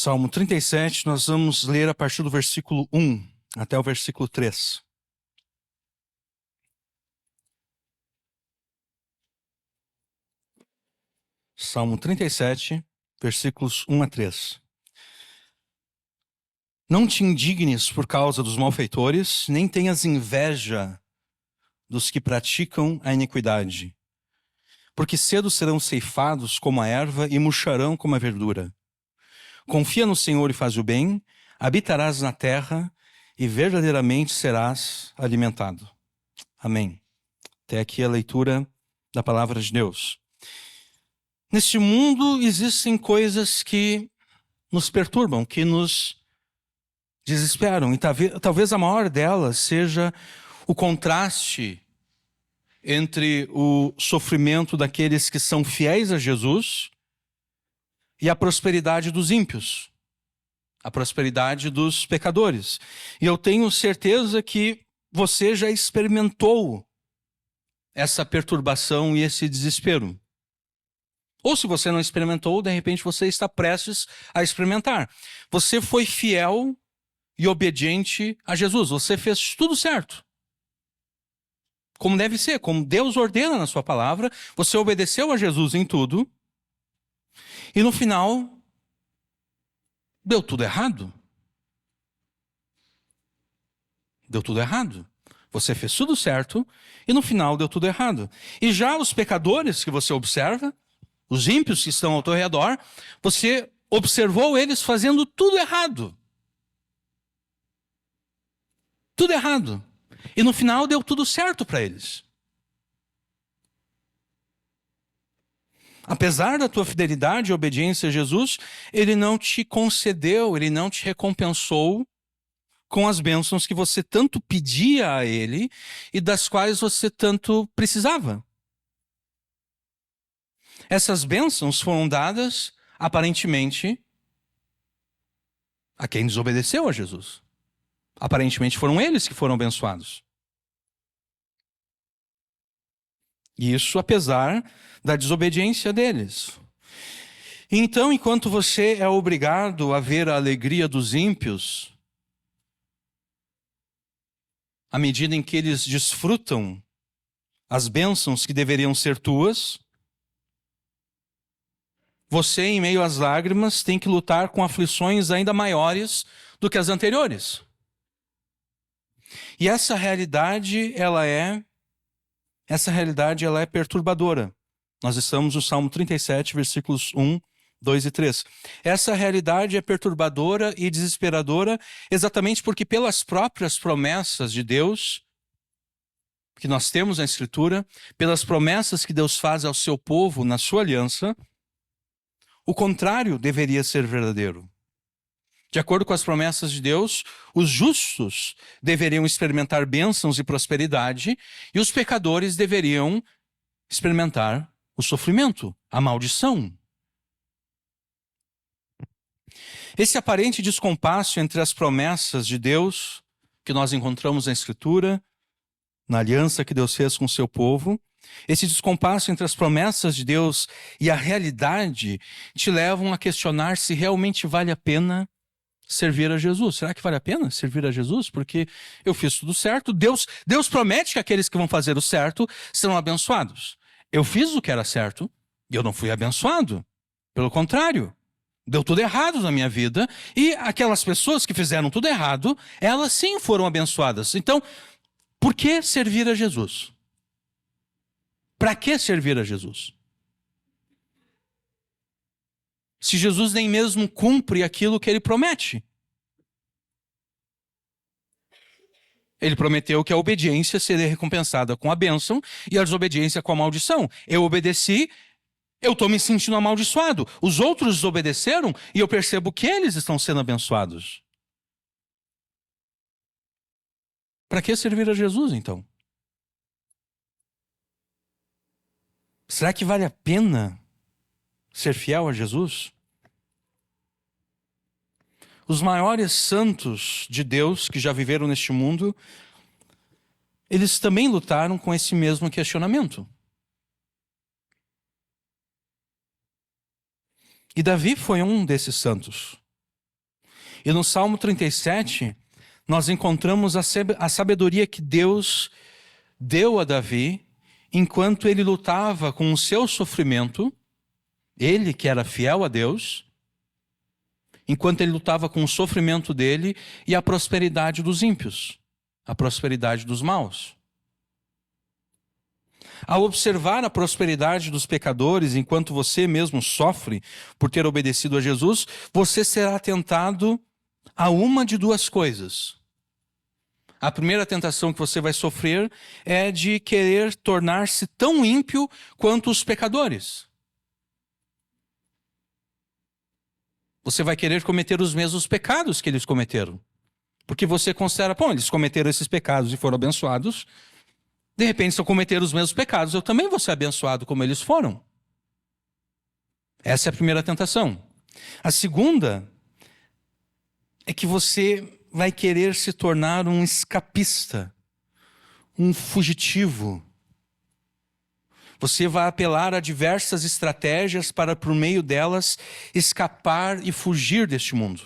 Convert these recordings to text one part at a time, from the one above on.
Salmo 37, nós vamos ler a partir do versículo 1 até o versículo 3. Salmo 37, versículos 1 a 3. Não te indignes por causa dos malfeitores, nem tenhas inveja dos que praticam a iniquidade, porque cedo serão ceifados como a erva e murcharão como a verdura. Confia no Senhor e faz o bem, habitarás na terra e verdadeiramente serás alimentado. Amém. Até aqui a leitura da palavra de Deus. Neste mundo existem coisas que nos perturbam, que nos desesperam. E talvez a maior delas seja o contraste entre o sofrimento daqueles que são fiéis a Jesus e a prosperidade dos ímpios, a prosperidade dos pecadores. E eu tenho certeza que você já experimentou essa perturbação e esse desespero. Ou se você não experimentou, de repente você está prestes a experimentar. Você foi fiel e obediente a Jesus. Você fez tudo certo. Como deve ser, como Deus ordena na sua palavra. Você obedeceu a Jesus em tudo. E no final, deu tudo errado. Deu tudo errado. Você fez tudo certo e no final deu tudo errado. E já os pecadores que você observa, os ímpios que estão ao teu redor, você observou eles fazendo tudo errado. Tudo errado. E no final deu tudo certo para eles. Apesar da tua fidelidade e obediência a Jesus, Ele não te concedeu, Ele não te recompensou com as bênçãos que você tanto pedia a Ele e das quais você tanto precisava. Essas bênçãos foram dadas, aparentemente, a quem desobedeceu a Jesus. Aparentemente foram eles que foram abençoados. E isso apesar da desobediência deles. Então, enquanto você é obrigado a ver a alegria dos ímpios, à medida em que eles desfrutam as bênçãos que deveriam ser tuas, você, em meio às lágrimas, tem que lutar com aflições ainda maiores do que as anteriores. E essa realidade, ela é perturbadora. Nós estamos no Salmo 37, versículos 1, 2 e 3. Essa realidade é perturbadora e desesperadora exatamente porque pelas próprias promessas de Deus, que nós temos na Escritura, pelas promessas que Deus faz ao seu povo na sua aliança, o contrário deveria ser verdadeiro. De acordo com as promessas de Deus, os justos deveriam experimentar bênçãos e prosperidade, e os pecadores deveriam experimentar o sofrimento, a maldição. Esse aparente descompasso entre as promessas de Deus, que nós encontramos na Escritura, na aliança que Deus fez com o seu povo, esse descompasso entre as promessas de Deus e a realidade te levam a questionar se realmente vale a pena servir a Jesus. Será que vale a pena servir a Jesus? Porque eu fiz tudo certo. Deus promete que aqueles que vão fazer o certo serão abençoados. Eu fiz o que era certo e eu não fui abençoado. Pelo contrário, deu tudo errado na minha vida e aquelas pessoas que fizeram tudo errado, elas sim foram abençoadas. Então, por que servir a Jesus? Para que servir a Jesus? Se Jesus nem mesmo cumpre aquilo que ele promete. Ele prometeu que a obediência seria recompensada com a bênção e a desobediência com a maldição. Eu obedeci, eu estou me sentindo amaldiçoado. Os outros desobedeceram e eu percebo que eles estão sendo abençoados. Para que servir a Jesus, então? Será que vale a pena ser fiel a Jesus? Os maiores santos de Deus que já viveram neste mundo, eles também lutaram com esse mesmo questionamento. E Davi foi um desses santos. E no Salmo 37, nós encontramos a sabedoria que Deus deu a Davi enquanto ele lutava com o seu sofrimento, ele que era fiel a Deus, enquanto ele lutava com o sofrimento dele e a prosperidade dos ímpios, a prosperidade dos maus. Ao observar a prosperidade dos pecadores enquanto você mesmo sofre por ter obedecido a Jesus, você será tentado a uma de duas coisas. A primeira tentação que você vai sofrer é de querer tornar-se tão ímpio quanto os pecadores. Você vai querer cometer os mesmos pecados que eles cometeram. Porque você considera, bom, eles cometeram esses pecados e foram abençoados. De repente, se eu cometer os mesmos pecados, eu também vou ser abençoado como eles foram. Essa é a primeira tentação. A segunda é que você vai querer se tornar um escapista, um fugitivo. Você vai apelar a diversas estratégias para, por meio delas, escapar e fugir deste mundo.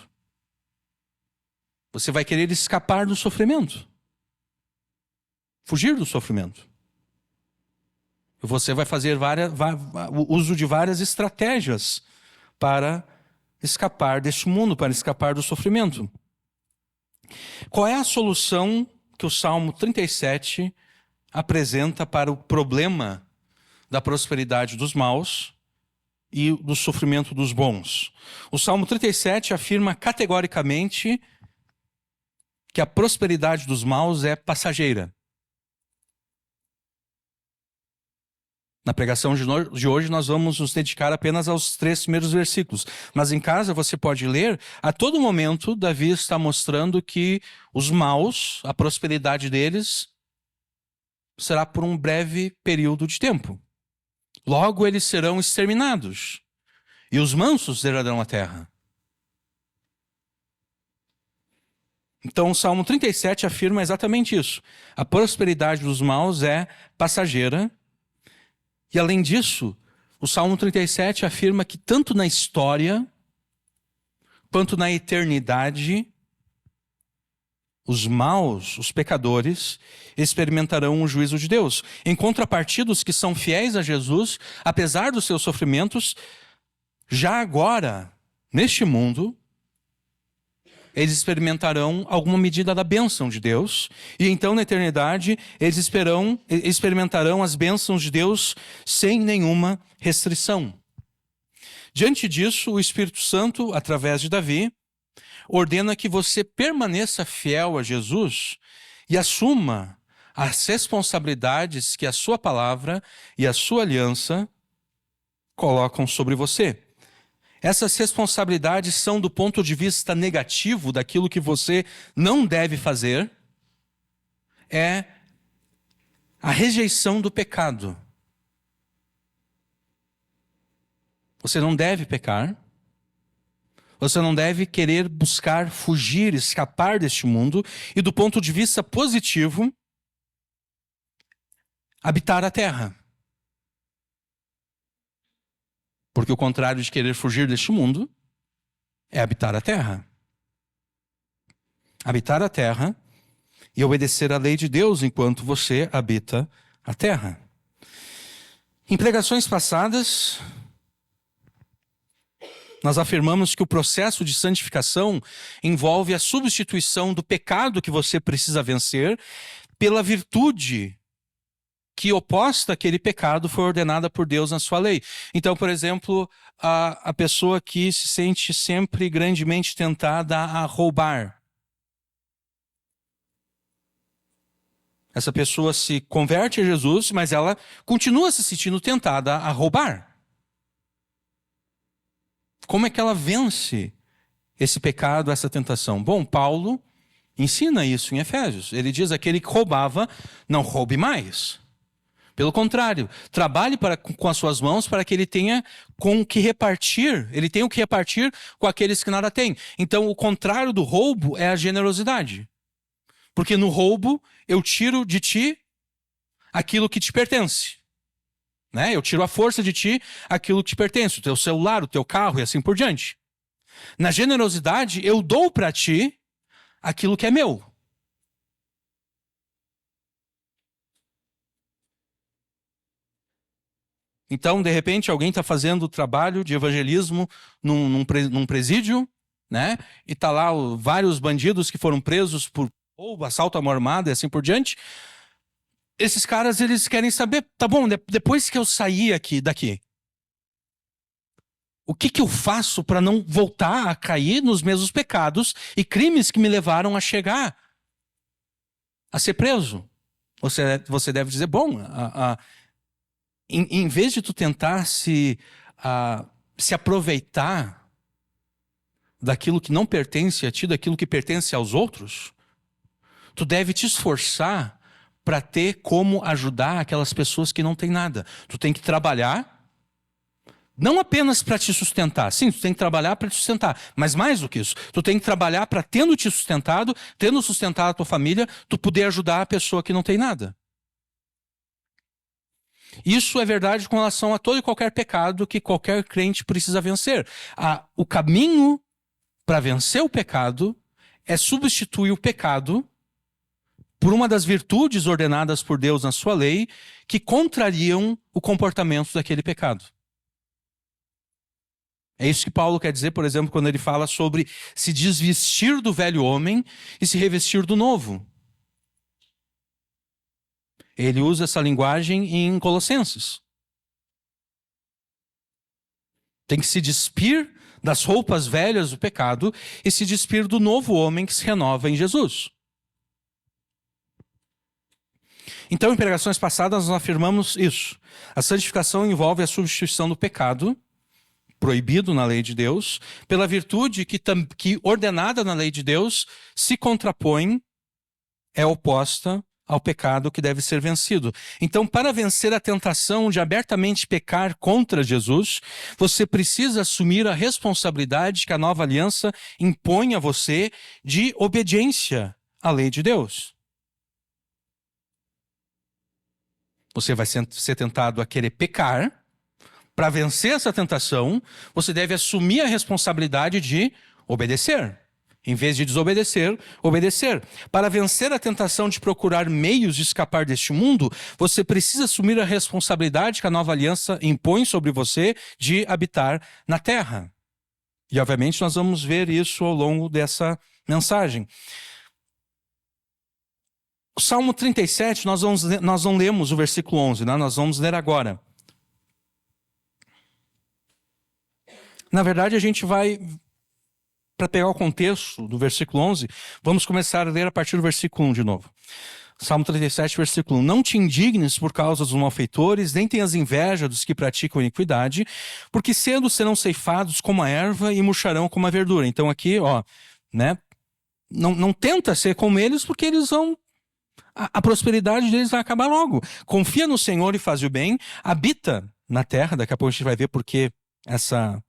Você vai querer escapar do sofrimento. Fugir do sofrimento. Você vai fazer uso de várias estratégias para escapar deste mundo, para escapar do sofrimento. Qual é a solução que o Salmo 37 apresenta para o problema da prosperidade dos maus e do sofrimento dos bons? O Salmo 37 afirma categoricamente que a prosperidade dos maus é passageira. Na pregação de hoje nós vamos nos dedicar apenas aos 3 primeiros versículos. Mas em casa você pode ler, a todo momento Davi está mostrando que os maus, a prosperidade deles, será por um breve período de tempo. Logo eles serão exterminados. E os mansos herdarão a terra. Então o Salmo 37 afirma exatamente isso. A prosperidade dos maus é passageira. E além disso, o Salmo 37 afirma que tanto na história, quanto na eternidade, os maus, os pecadores, experimentarão o juízo de Deus. Em contrapartida, os que são fiéis a Jesus, apesar dos seus sofrimentos, já agora, neste mundo, eles experimentarão alguma medida da bênção de Deus. E então, na eternidade, eles experimentarão as bênçãos de Deus sem nenhuma restrição. Diante disso, o Espírito Santo, através de Davi, ordena que você permaneça fiel a Jesus e assuma as responsabilidades que a sua palavra e a sua aliança colocam sobre você. Essas responsabilidades são do ponto de vista negativo daquilo que você não deve fazer, é a rejeição do pecado. Você não deve pecar, você não deve querer buscar, fugir, escapar deste mundo, e do ponto de vista positivo, habitar a terra. Porque o contrário de querer fugir deste mundo é habitar a terra. Habitar a terra e obedecer à lei de Deus enquanto você habita a terra. Em pregações passadas, nós afirmamos que o processo de santificação envolve a substituição do pecado que você precisa vencer pela virtude que oposta àquele pecado foi ordenada por Deus na sua lei. Então, por exemplo, a pessoa que se sente sempre grandemente tentada a roubar. Essa pessoa se converte a Jesus, mas ela continua se sentindo tentada a roubar. Como é que ela vence esse pecado, essa tentação? Bom, Paulo ensina isso em Efésios. Ele diz: aquele que roubava, não roube mais. Pelo contrário, trabalhe com as suas mãos para que ele tenha com o que repartir. Ele tenha o que repartir com aqueles que nada têm. Então, o contrário do roubo é a generosidade. Porque no roubo, eu tiro de ti aquilo que te pertence. Né? Eu tiro a força de ti aquilo que te pertence. O teu celular, o teu carro e assim por diante. Na generosidade, eu dou para ti aquilo que é meu. Então, de repente, alguém está fazendo trabalho de evangelismo num presídio, né? E tá lá vários bandidos que foram presos por roubo, assalto à mão armada e assim por diante. Esses caras, eles querem saber, tá bom, depois que eu sair daqui, o que eu faço para não voltar a cair nos mesmos pecados e crimes que me levaram a chegar a ser preso? Você deve dizer, bom, em vez de tu tentar se aproveitar daquilo que não pertence a ti, daquilo que pertence aos outros, tu deve te esforçar para ter como ajudar aquelas pessoas que não têm nada. Tu tem que trabalhar, não apenas para te sustentar. Sim, tu tem que trabalhar para te sustentar, mas mais do que isso, tu tem que trabalhar para, tendo te sustentado, tendo sustentado a tua família, tu poder ajudar a pessoa que não tem nada. Isso é verdade com relação a todo e qualquer pecado que qualquer crente precisa vencer. O caminho para vencer o pecado é substituir o pecado por uma das virtudes ordenadas por Deus na sua lei que contrariam o comportamento daquele pecado. É isso que Paulo quer dizer, por exemplo, quando ele fala sobre se desvestir do velho homem e se revestir do novo. Ele usa essa linguagem em Colossenses. Tem que se despir das roupas velhas do pecado e se despir do novo homem que se renova em Jesus. Então, em pregações passadas, nós afirmamos isso. A santificação envolve a substituição do pecado, proibido na lei de Deus, pela virtude que ordenada na lei de Deus, se contrapõe, é oposta ao pecado que deve ser vencido. Então, para vencer a tentação de abertamente pecar contra Jesus, você precisa assumir a responsabilidade que a nova aliança impõe a você de obediência à lei de Deus. Você vai ser tentado a querer pecar. Para vencer essa tentação, você deve assumir a responsabilidade de obedecer. Em vez de desobedecer, obedecer. Para vencer a tentação de procurar meios de escapar deste mundo, você precisa assumir a responsabilidade que a nova aliança impõe sobre você de habitar na terra. E, obviamente, nós vamos ver isso ao longo dessa mensagem. O Salmo 37, nós não lemos o versículo 11, né? Nós vamos ler agora. Na verdade, a gente vai, para pegar o contexto do versículo 11, vamos começar a ler a partir do versículo 1 de novo. Salmo 37, versículo 1. Não te indignes por causa dos malfeitores, nem tenhas inveja dos que praticam iniquidade, porque cedo serão ceifados como a erva e murcharão como a verdura. Então aqui, né? Não tenta ser como eles, porque eles vão... A prosperidade deles vai acabar logo. Confia no Senhor e faz o bem, habita na terra. Daqui a pouco a gente vai ver porque essa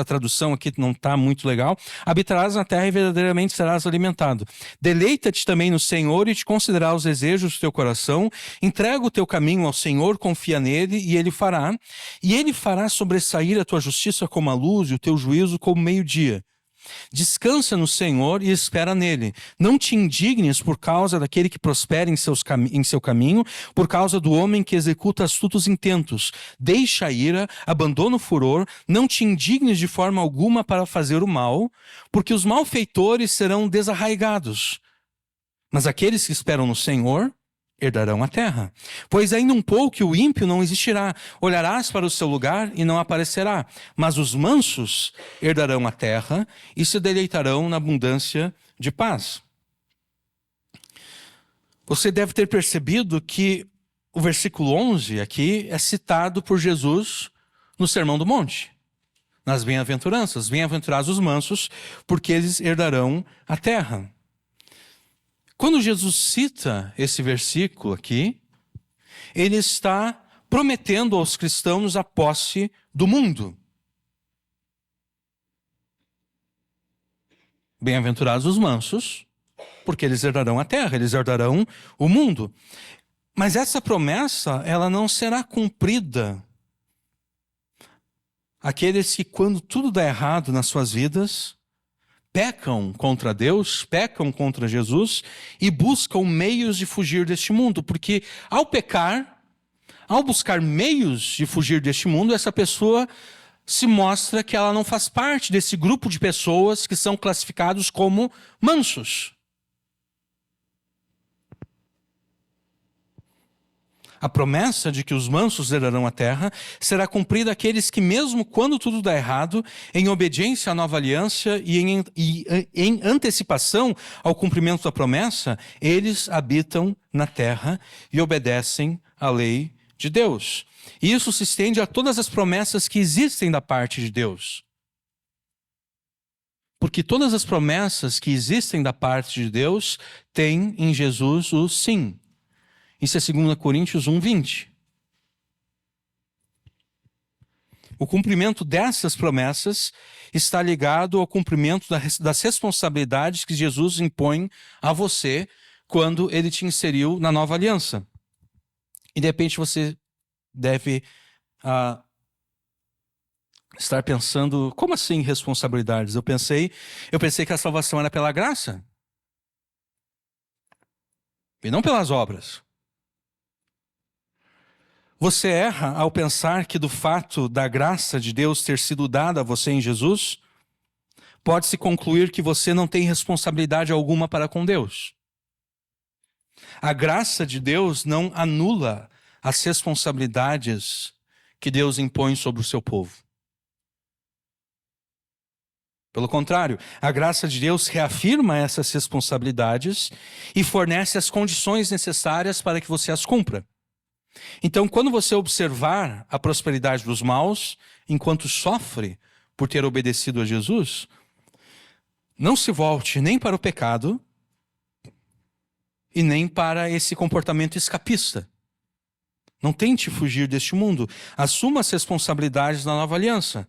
tradução aqui não está muito legal. Habitarás na terra e verdadeiramente serás alimentado. Deleita-te também no Senhor e te considerará os desejos do teu coração. Entrega o teu caminho ao Senhor, confia nele e ele fará. E ele fará sobressair a tua justiça como a luz e o teu juízo como meio-dia. Descansa no Senhor e espera nele. Não te indignes por causa daquele que prospera em seu caminho, por causa do homem que executa astutos intentos. Deixa a ira, abandona o furor, não te indignes de forma alguma para fazer o mal, porque os malfeitores serão desarraigados. Mas aqueles que esperam no Senhor herdarão a terra. Pois ainda um pouco que o ímpio não existirá. Olharás para o seu lugar e não aparecerá. Mas os mansos herdarão a terra e se deleitarão na abundância de paz. Você deve ter percebido que o versículo 11 aqui é citado por Jesus no Sermão do Monte. Nas bem-aventuranças. Bem-aventurados os mansos, porque eles herdarão a terra. Quando Jesus cita esse versículo aqui, ele está prometendo aos cristãos a posse do mundo. Bem-aventurados os mansos, porque eles herdarão a terra, eles herdarão o mundo. Mas essa promessa, ela não será cumprida aqueles que, quando tudo dá errado nas suas vidas, pecam contra Deus, pecam contra Jesus e buscam meios de fugir deste mundo. Porque ao pecar, ao buscar meios de fugir deste mundo, essa pessoa se mostra que ela não faz parte desse grupo de pessoas que são classificados como mansos. A promessa de que os mansos herdarão a terra será cumprida àqueles que, mesmo quando tudo dá errado, em obediência à nova aliança e em antecipação ao cumprimento da promessa, eles habitam na terra e obedecem à lei de Deus. E isso se estende a todas as promessas que existem da parte de Deus. Porque todas as promessas que existem da parte de Deus têm em Jesus o sim. Isso é 2 Coríntios 1:20. O cumprimento dessas promessas está ligado ao cumprimento das responsabilidades que Jesus impõe a você quando ele te inseriu na nova aliança. E de repente você deve estar pensando, como assim responsabilidades? Eu pensei que a salvação era pela graça e não pelas obras. Você erra ao pensar que do fato da graça de Deus ter sido dada a você em Jesus, pode-se concluir que você não tem responsabilidade alguma para com Deus. A graça de Deus não anula as responsabilidades que Deus impõe sobre o seu povo. Pelo contrário, a graça de Deus reafirma essas responsabilidades e fornece as condições necessárias para que você as cumpra. Então, quando você observar a prosperidade dos maus, enquanto sofre por ter obedecido a Jesus, não se volte nem para o pecado e nem para esse comportamento escapista. Não tente fugir deste mundo. Assuma as responsabilidades da nova aliança.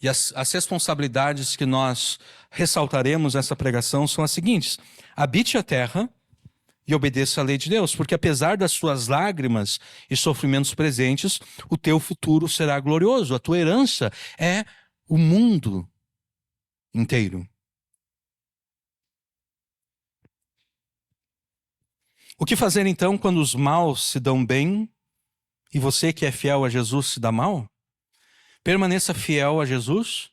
E as responsabilidades que nós ressaltaremos nessa pregação são as seguintes: habite a terra e obedeça à lei de Deus, porque apesar das suas lágrimas e sofrimentos presentes, o teu futuro será glorioso. A tua herança é o mundo inteiro. O que fazer então quando os maus se dão bem e você que é fiel a Jesus se dá mal? Permaneça fiel a Jesus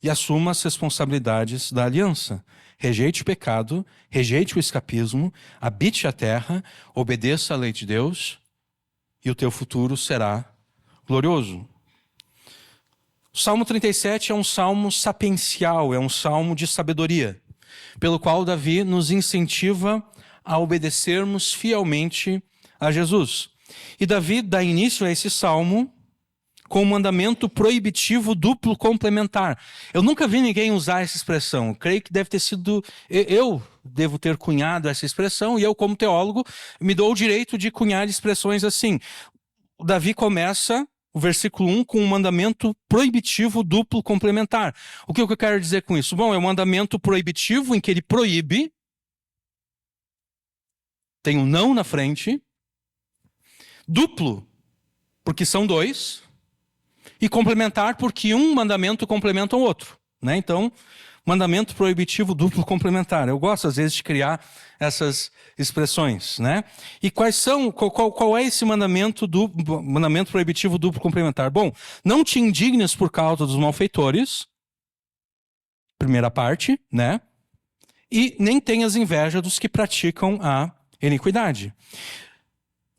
e assuma as responsabilidades da aliança. Rejeite o pecado, rejeite o escapismo, habite a terra, obedeça à lei de Deus e o teu futuro será glorioso. O Salmo 37 é um salmo sapiencial, é um salmo de sabedoria, pelo qual Davi nos incentiva a obedecermos fielmente a Jesus. E Davi dá início a esse salmo com um mandamento proibitivo duplo complementar. Eu nunca vi ninguém usar essa expressão. Creio que deve ter sido... Eu devo ter cunhado essa expressão, e eu, como teólogo, me dou o direito de cunhar expressões assim. O Davi começa o versículo 1 com um mandamento proibitivo duplo complementar. O que eu quero dizer com isso? Bom, é um mandamento proibitivo em que ele proíbe, tem um não na frente, duplo, porque são dois, e complementar porque um mandamento complementa o outro, né? Então, mandamento proibitivo duplo complementar. Eu gosto às vezes de criar essas expressões, né? E qual é esse mandamento proibitivo duplo complementar? Bom, não te indignes por causa dos malfeitores, primeira parte, né? E nem tenhas inveja dos que praticam a iniquidade.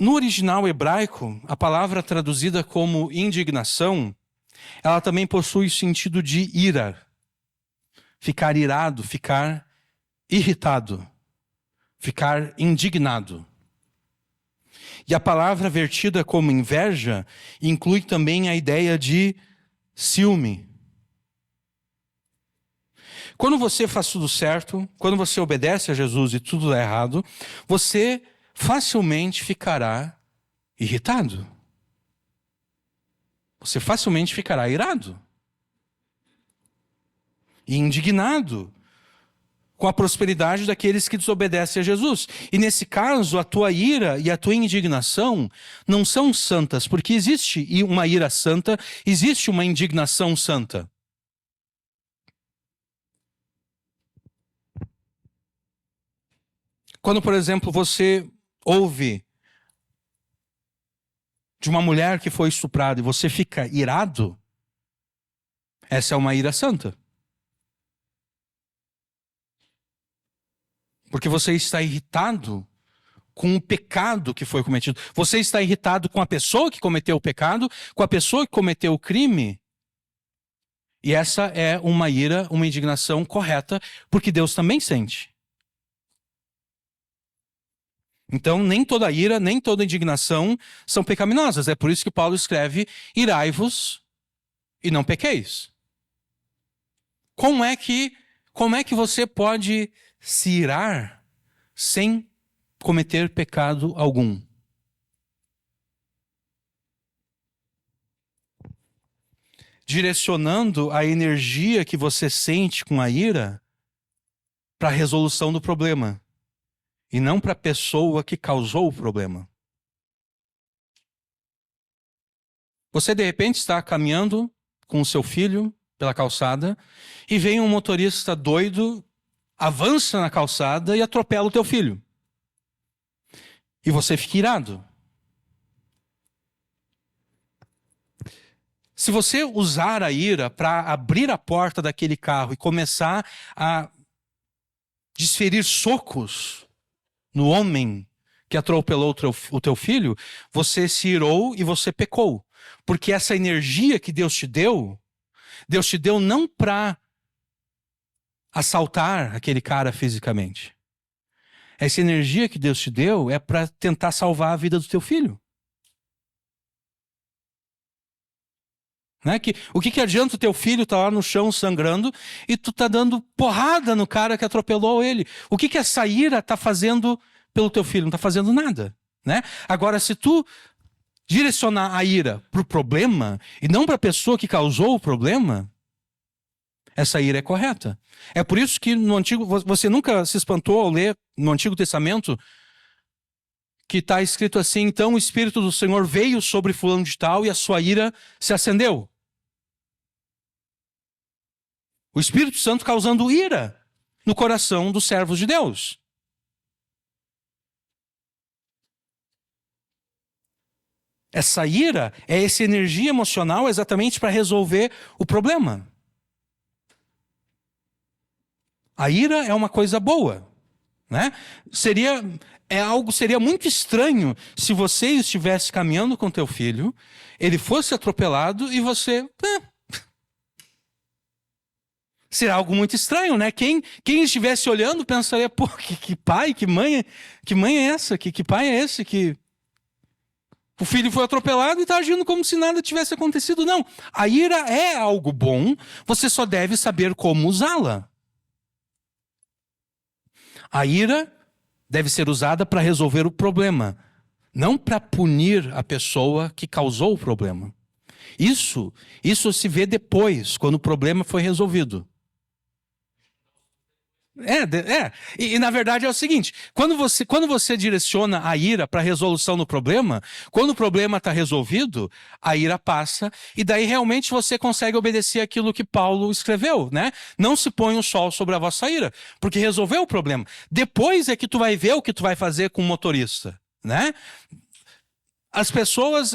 No original hebraico, a palavra traduzida como indignação, ela também possui o sentido de ira. Ficar irado, ficar irritado, ficar indignado. E a palavra vertida como inveja inclui também a ideia de ciúme. Quando você faz tudo certo, quando você obedece a Jesus e tudo dá errado, você facilmente ficará irritado. Você facilmente ficará irado e indignado com a prosperidade daqueles que desobedecem a Jesus. E nesse caso, a tua ira e a tua indignação não são santas, porque existe uma ira santa, existe uma indignação santa. Quando, por exemplo, você ouve de uma mulher que foi estuprada e você fica irado, essa é uma ira santa. Porque você está irritado com o pecado que foi cometido. Você está irritado com a pessoa que cometeu o pecado, com a pessoa que cometeu o crime. E essa é uma ira, uma indignação correta, porque Deus também sente. Então, nem toda ira, nem toda indignação são pecaminosas. É por isso que Paulo escreve: irai-vos e não pequeis. Como é que você pode se irar sem cometer pecado algum? Direcionando a energia que você sente com a ira para a resolução do problema, e não para a pessoa que causou o problema. Você, de repente, está caminhando com o seu filho pela calçada e vem um motorista doido, avança na calçada e atropela o teu filho. E você fica irado. Se você usar a ira para abrir a porta daquele carro e começar a desferir socos no homem que atropelou o teu filho, você se irou e você pecou. Porque essa energia que Deus te deu não para assaltar aquele cara fisicamente. Essa energia que Deus te deu é para tentar salvar a vida do teu filho. Né? O que adianta o teu filho estar lá no chão sangrando e tu tá dando porrada no cara que atropelou ele? O que essa ira está fazendo pelo teu filho? Não está fazendo nada. Né? Agora, se tu direcionar a ira para o problema e não para a pessoa que causou o problema, essa ira é correta. É por isso que no Antigo, você nunca se espantou ao ler no Antigo Testamento que está escrito assim: então o Espírito do Senhor veio sobre fulano de tal e a sua ira se acendeu. O Espírito Santo causando ira no coração dos servos de Deus. Essa ira é essa energia emocional exatamente para resolver o problema. A ira é uma coisa boa, né? Seria muito estranho se você estivesse caminhando com teu filho, ele fosse atropelado e você... Seria algo muito estranho, né? Quem estivesse olhando pensaria: pô, que pai, que mãe é essa? Que pai é esse que o filho foi atropelado e está agindo como se nada tivesse acontecido? Não, a ira é algo bom, você só deve saber como usá-la. A ira deve ser usada para resolver o problema, não para punir a pessoa que causou o problema. Isso se vê depois, quando o problema foi resolvido. E na verdade é o seguinte: quando você direciona a ira para a resolução do problema, quando o problema está resolvido, a ira passa e daí realmente você consegue obedecer aquilo que Paulo escreveu, né? Não se põe o sol sobre a vossa ira, porque resolveu o problema. Depois é que tu vai ver o que tu vai fazer com o motorista, né? As pessoas...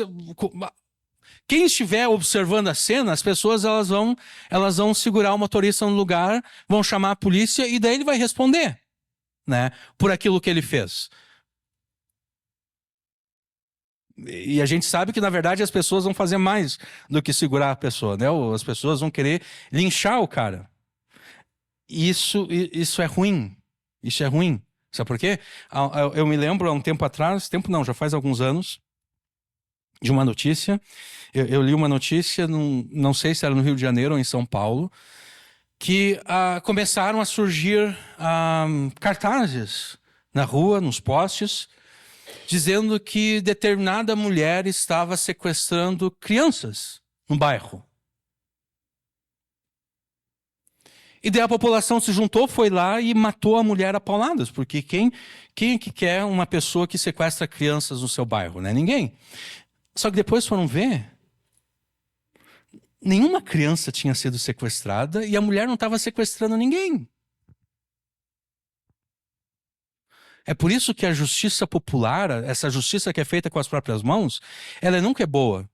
Quem estiver observando a cena, as pessoas elas vão segurar o motorista no lugar, vão chamar a polícia e daí ele vai responder, né, por aquilo que ele fez. E a gente sabe que, na verdade, as pessoas vão fazer mais do que segurar a pessoa, né? As pessoas vão querer linchar o cara. Isso é ruim. Isso é ruim. Sabe por quê? Eu me lembro, há um tempo atrás, já faz alguns anos, de uma notícia. Eu li uma notícia, não sei se era no Rio de Janeiro ou em São Paulo, que começaram a surgir cartazes na rua, nos postes, dizendo que determinada mulher estava sequestrando crianças no bairro. E daí a população se juntou, foi lá e matou a mulher a pauladas, porque quem é que quer uma pessoa que sequestra crianças no seu bairro, né? Ninguém. Só que depois foram ver, nenhuma criança tinha sido sequestrada e a mulher não estava sequestrando ninguém. É por isso que a justiça popular, essa justiça que é feita com as próprias mãos, ela nunca é boa.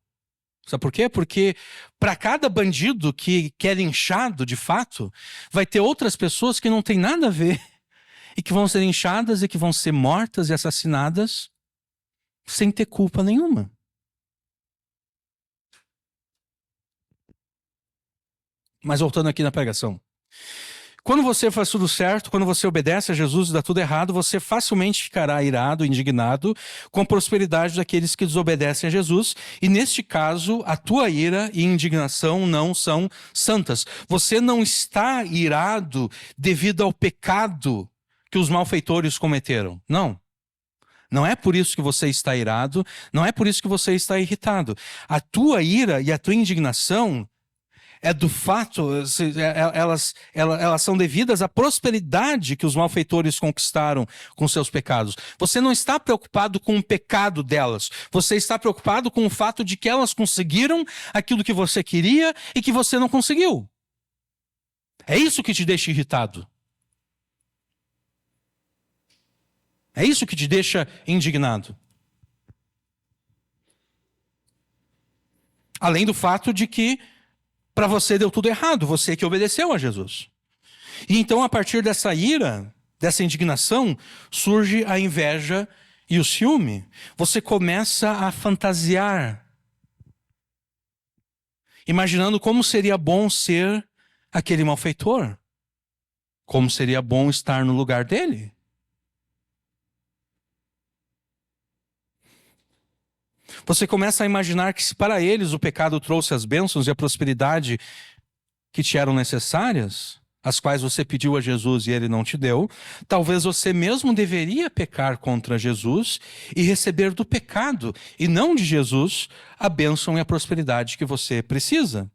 Sabe por quê? Porque para cada bandido que é linchado, de fato, vai ter outras pessoas que não têm nada a ver e que vão ser linchadas e que vão ser mortas e assassinadas sem ter culpa nenhuma. Mas voltando aqui na pregação. Quando você faz tudo certo, quando você obedece a Jesus e dá tudo errado, você facilmente ficará irado, indignado com a prosperidade daqueles que desobedecem a Jesus. E neste caso, a tua ira e indignação não são santas. Você não está irado devido ao pecado que os malfeitores cometeram. Não. Não é por isso que você está irado, não é por isso que você está irritado. A tua ira e a tua indignação é do fato, elas são devidas à prosperidade que os malfeitores conquistaram com seus pecados. Você não está preocupado com o pecado delas. Você está preocupado com o fato de que elas conseguiram aquilo que você queria e que você não conseguiu. É isso que te deixa irritado. É isso que te deixa indignado. Além do fato de que para você deu tudo errado, você que obedeceu a Jesus. E então, a partir dessa ira, dessa indignação, surge a inveja e o ciúme. Você começa a fantasiar, imaginando como seria bom ser aquele malfeitor. Como seria bom estar no lugar dele. Você começa a imaginar que se para eles o pecado trouxe as bênçãos e a prosperidade que te eram necessárias, as quais você pediu a Jesus e ele não te deu, talvez você mesmo deveria pecar contra Jesus e receber do pecado, e não de Jesus, a bênção e a prosperidade que você precisa.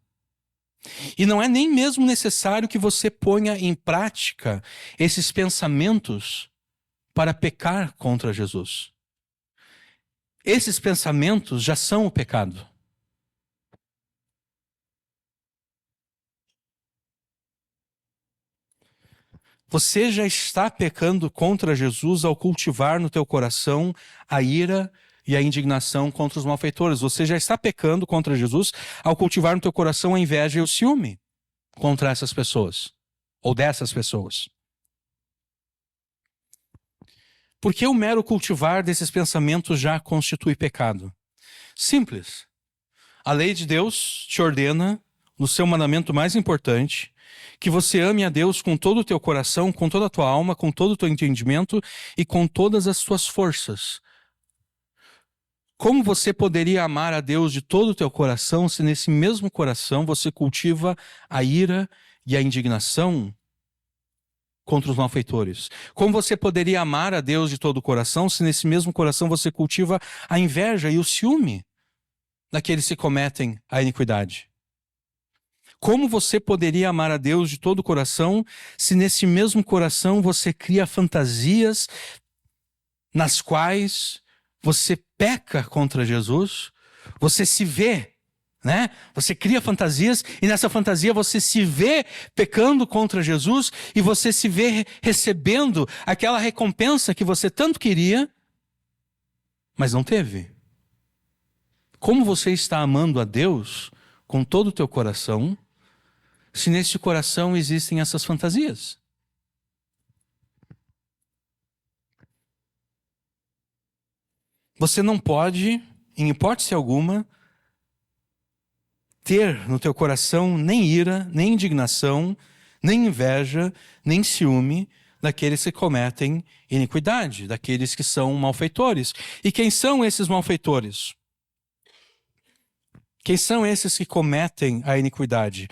E não é nem mesmo necessário que você ponha em prática esses pensamentos para pecar contra Jesus. Esses pensamentos já são o pecado. Você já está pecando contra Jesus ao cultivar no teu coração a ira e a indignação contra os malfeitores. Você já está pecando contra Jesus ao cultivar no teu coração a inveja e o ciúme contra essas pessoas, ou dessas pessoas. Porque o mero cultivar desses pensamentos já constitui pecado? Simples. A lei de Deus te ordena, no seu mandamento mais importante, que você ame a Deus com todo o teu coração, com toda a tua alma, com todo o teu entendimento e com todas as tuas forças. Como você poderia amar a Deus de todo o teu coração se nesse mesmo coração você cultiva a ira e a indignação contra os malfeitores? Como você poderia amar a Deus de todo o coração se nesse mesmo coração você cultiva a inveja e o ciúme daqueles que cometem a iniquidade? Como você poderia amar a Deus de todo o coração se nesse mesmo coração você cria fantasias nas quais você peca contra Jesus? Você se vê, né? Você cria fantasias e nessa fantasia você se vê pecando contra Jesus e você se vê recebendo aquela recompensa que você tanto queria, mas não teve. Como você está amando a Deus com todo o teu coração se nesse coração existem essas fantasias? Você não pode, em hipótese alguma, ter no teu coração nem ira, nem indignação, nem inveja, nem ciúme daqueles que cometem iniquidade, daqueles que são malfeitores. E quem são esses malfeitores? Quem são esses que cometem a iniquidade?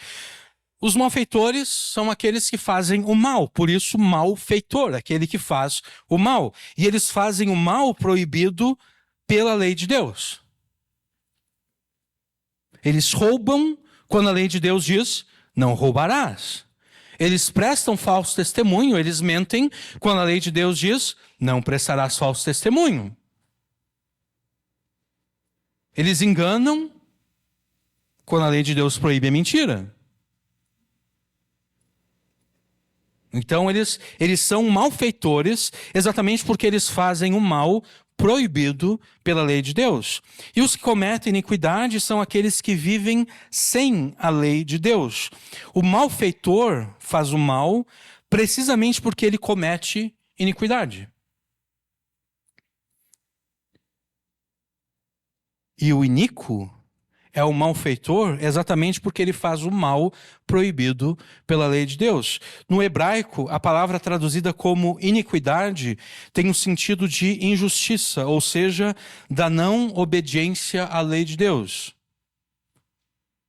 Os malfeitores são aqueles que fazem o mal, por isso malfeitor, aquele que faz o mal. E eles fazem o mal proibido pela lei de Deus. Eles roubam quando a lei de Deus diz, não roubarás. Eles prestam falso testemunho, eles mentem quando a lei de Deus diz: não prestarás falso testemunho. Eles enganam quando a lei de Deus proíbe a mentira. Então eles são malfeitores exatamente porque eles fazem o mal proibido pela lei de Deus. E os que cometem iniquidade são aqueles que vivem sem a lei de Deus. O malfeitor faz o mal precisamente porque ele comete iniquidade. E o iníquo é o malfeitor exatamente porque ele faz o mal proibido pela lei de Deus. No hebraico, a palavra traduzida como iniquidade tem o sentido de injustiça, ou seja, da não obediência à lei de Deus.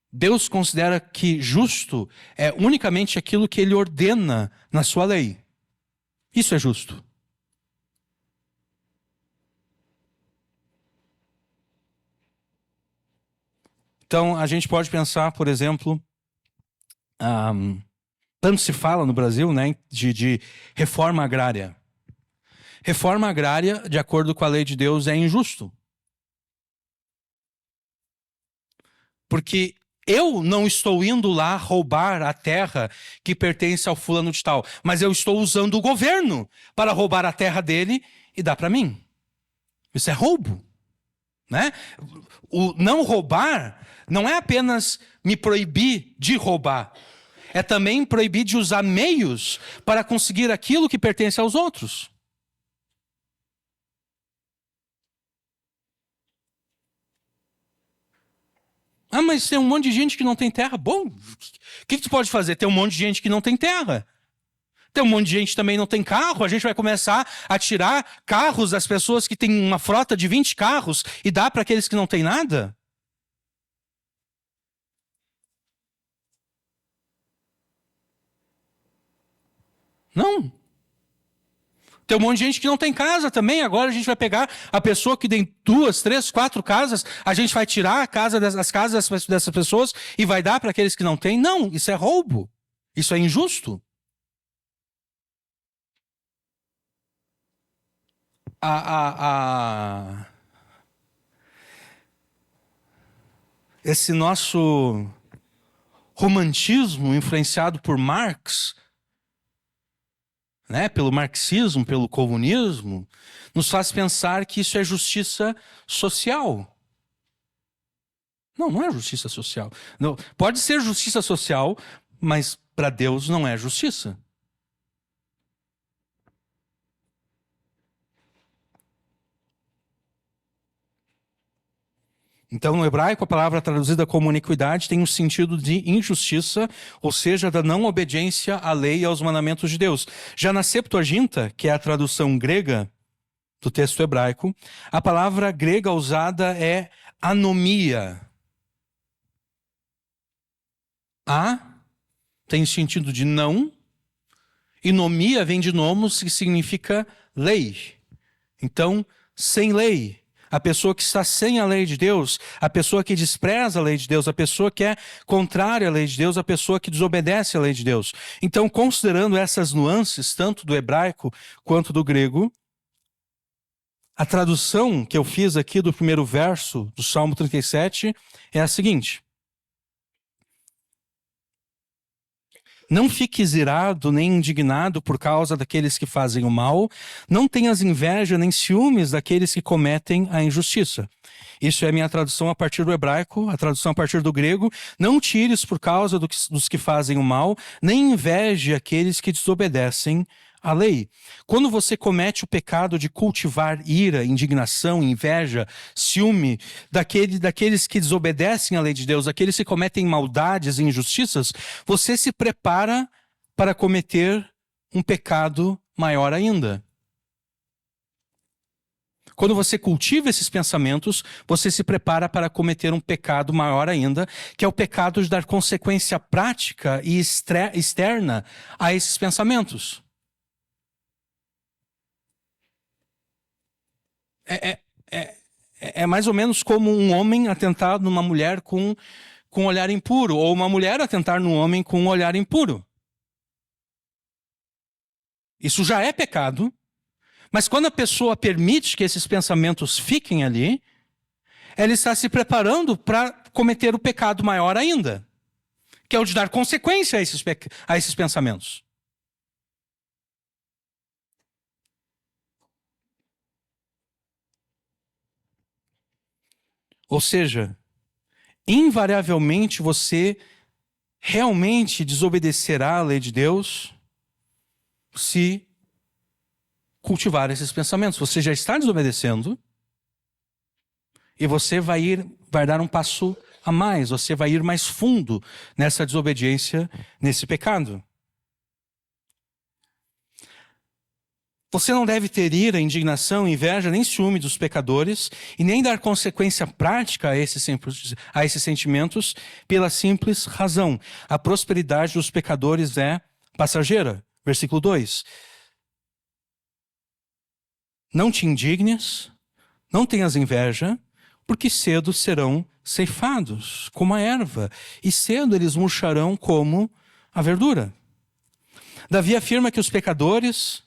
Deus considera que justo é unicamente aquilo que ele ordena na sua lei. Isso é justo. Então, a gente pode pensar, por exemplo, tanto se fala no Brasil, né, de reforma agrária. Reforma agrária, de acordo com a lei de Deus, é injusto. Porque eu não estou indo lá roubar a terra que pertence ao fulano de tal, mas eu estou usando o governo para roubar a terra dele e dar para mim. Isso é roubo, né? O não roubar não é apenas me proibir de roubar, é também proibir de usar meios para conseguir aquilo que pertence aos outros. Ah, mas tem um monte de gente que não tem terra. Bom, o que tu pode fazer? Tem um monte de gente que não tem terra. Tem um monte de gente que também não tem carro. A gente vai começar a tirar carros das pessoas que têm uma frota de 20 carros e dar para aqueles que não têm nada? Não. Tem um monte de gente que não tem casa também. Agora a gente vai pegar a pessoa que tem 2, 3, 4 casas, a gente vai tirar as casas dessas pessoas e vai dar para aqueles que não têm. Não, isso é roubo. Isso é injusto. Esse nosso romantismo influenciado por Marx, né, pelo marxismo, pelo comunismo, nos faz pensar que isso é justiça social. Não, não é justiça social. Não, pode ser justiça social, mas para Deus não é justiça. Então, no hebraico, a palavra traduzida como iniquidade tem um sentido de injustiça, ou seja, da não obediência à lei e aos mandamentos de Deus. Já na Septuaginta, que é a tradução grega do texto hebraico, a palavra grega usada é anomia. A tem o sentido de não, e nomia vem de nomos, que significa lei. Então, sem lei. A pessoa que está sem a lei de Deus, a pessoa que despreza a lei de Deus, a pessoa que é contrária à lei de Deus, a pessoa que desobedece à lei de Deus. Então, considerando essas nuances, tanto do hebraico quanto do grego, a tradução que eu fiz aqui do primeiro verso do Salmo 37 é a seguinte: não fiques irado nem indignado por causa daqueles que fazem o mal, não tenhas inveja nem ciúmes daqueles que cometem a injustiça. Isso é a minha tradução a partir do hebraico, a tradução a partir do grego. Não tires por causa dos que fazem o mal, nem inveje aqueles que desobedecem à lei. Quando você comete o pecado de cultivar ira, indignação, inveja, ciúme daqueles que desobedecem à lei de Deus, aqueles que cometem maldades e injustiças, você se prepara para cometer um pecado maior ainda. Quando você cultiva esses pensamentos, você se prepara para cometer um pecado maior ainda, que é o pecado de dar consequência prática e externa a esses pensamentos. É mais ou menos como um homem atentar numa mulher com um olhar impuro, ou uma mulher atentar num homem com um olhar impuro. Isso já é pecado, mas quando a pessoa permite que esses pensamentos fiquem ali, ela está se preparando para cometer o pecado maior ainda, que é o de dar consequência a esses pensamentos. Ou seja, invariavelmente você realmente desobedecerá a lei de Deus se cultivar esses pensamentos. Você já está desobedecendo e você vai dar um passo a mais, você vai ir mais fundo nessa desobediência, nesse pecado. Você não deve ter ira, indignação, inveja, nem ciúme dos pecadores e nem dar consequência prática a esses sentimentos pela simples razão. A prosperidade dos pecadores é passageira. Versículo 2. Não te indignes, não tenhas inveja, porque cedo serão ceifados como a erva, e cedo eles murcharão como a verdura. Davi afirma que os pecadores,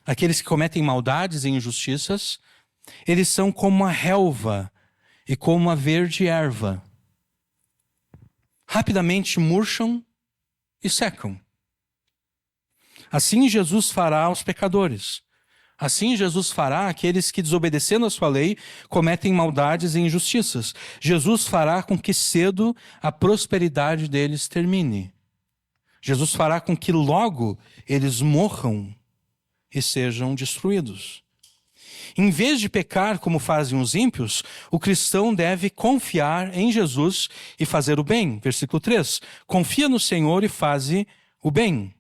aqueles que cometem maldades e injustiças, eles são como a relva e como a verde erva. Rapidamente murcham e secam. Assim Jesus fará aos pecadores. Assim Jesus fará aqueles que, desobedecendo a sua lei, cometem maldades e injustiças. Jesus fará com que cedo a prosperidade deles termine. Jesus fará com que logo eles morram e sejam destruídos. Em vez de pecar como fazem os ímpios, o cristão deve confiar em Jesus e fazer o bem. Versículo 3. Confia no Senhor e faze o bem.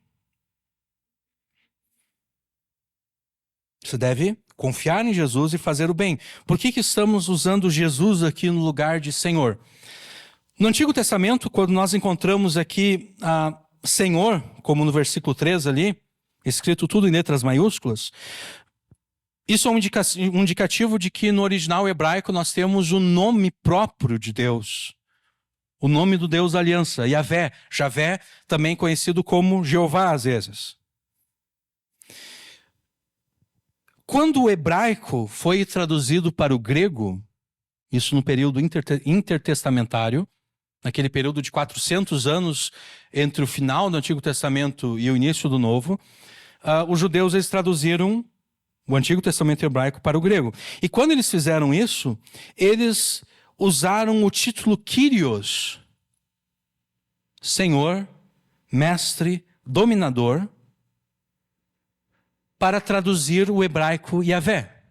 Você deve confiar em Jesus e fazer o bem. Por que estamos usando Jesus aqui no lugar de Senhor? No Antigo Testamento, quando nós encontramos aqui Senhor, como no versículo 3 ali, escrito tudo em letras maiúsculas, isso é um indicativo de que no original hebraico nós temos o nome próprio de Deus. O nome do Deus da aliança, Yahvé. Javé, também conhecido como Jeová às vezes. Quando o hebraico foi traduzido para o grego, isso no período intertestamentário, naquele período de 400 anos entre o final do Antigo Testamento e o início do Novo, os judeus eles traduziram o Antigo Testamento hebraico para o grego. E quando eles fizeram isso, eles usaram o título Kyrios, Senhor, Mestre, Dominador, para traduzir o hebraico Yahvé.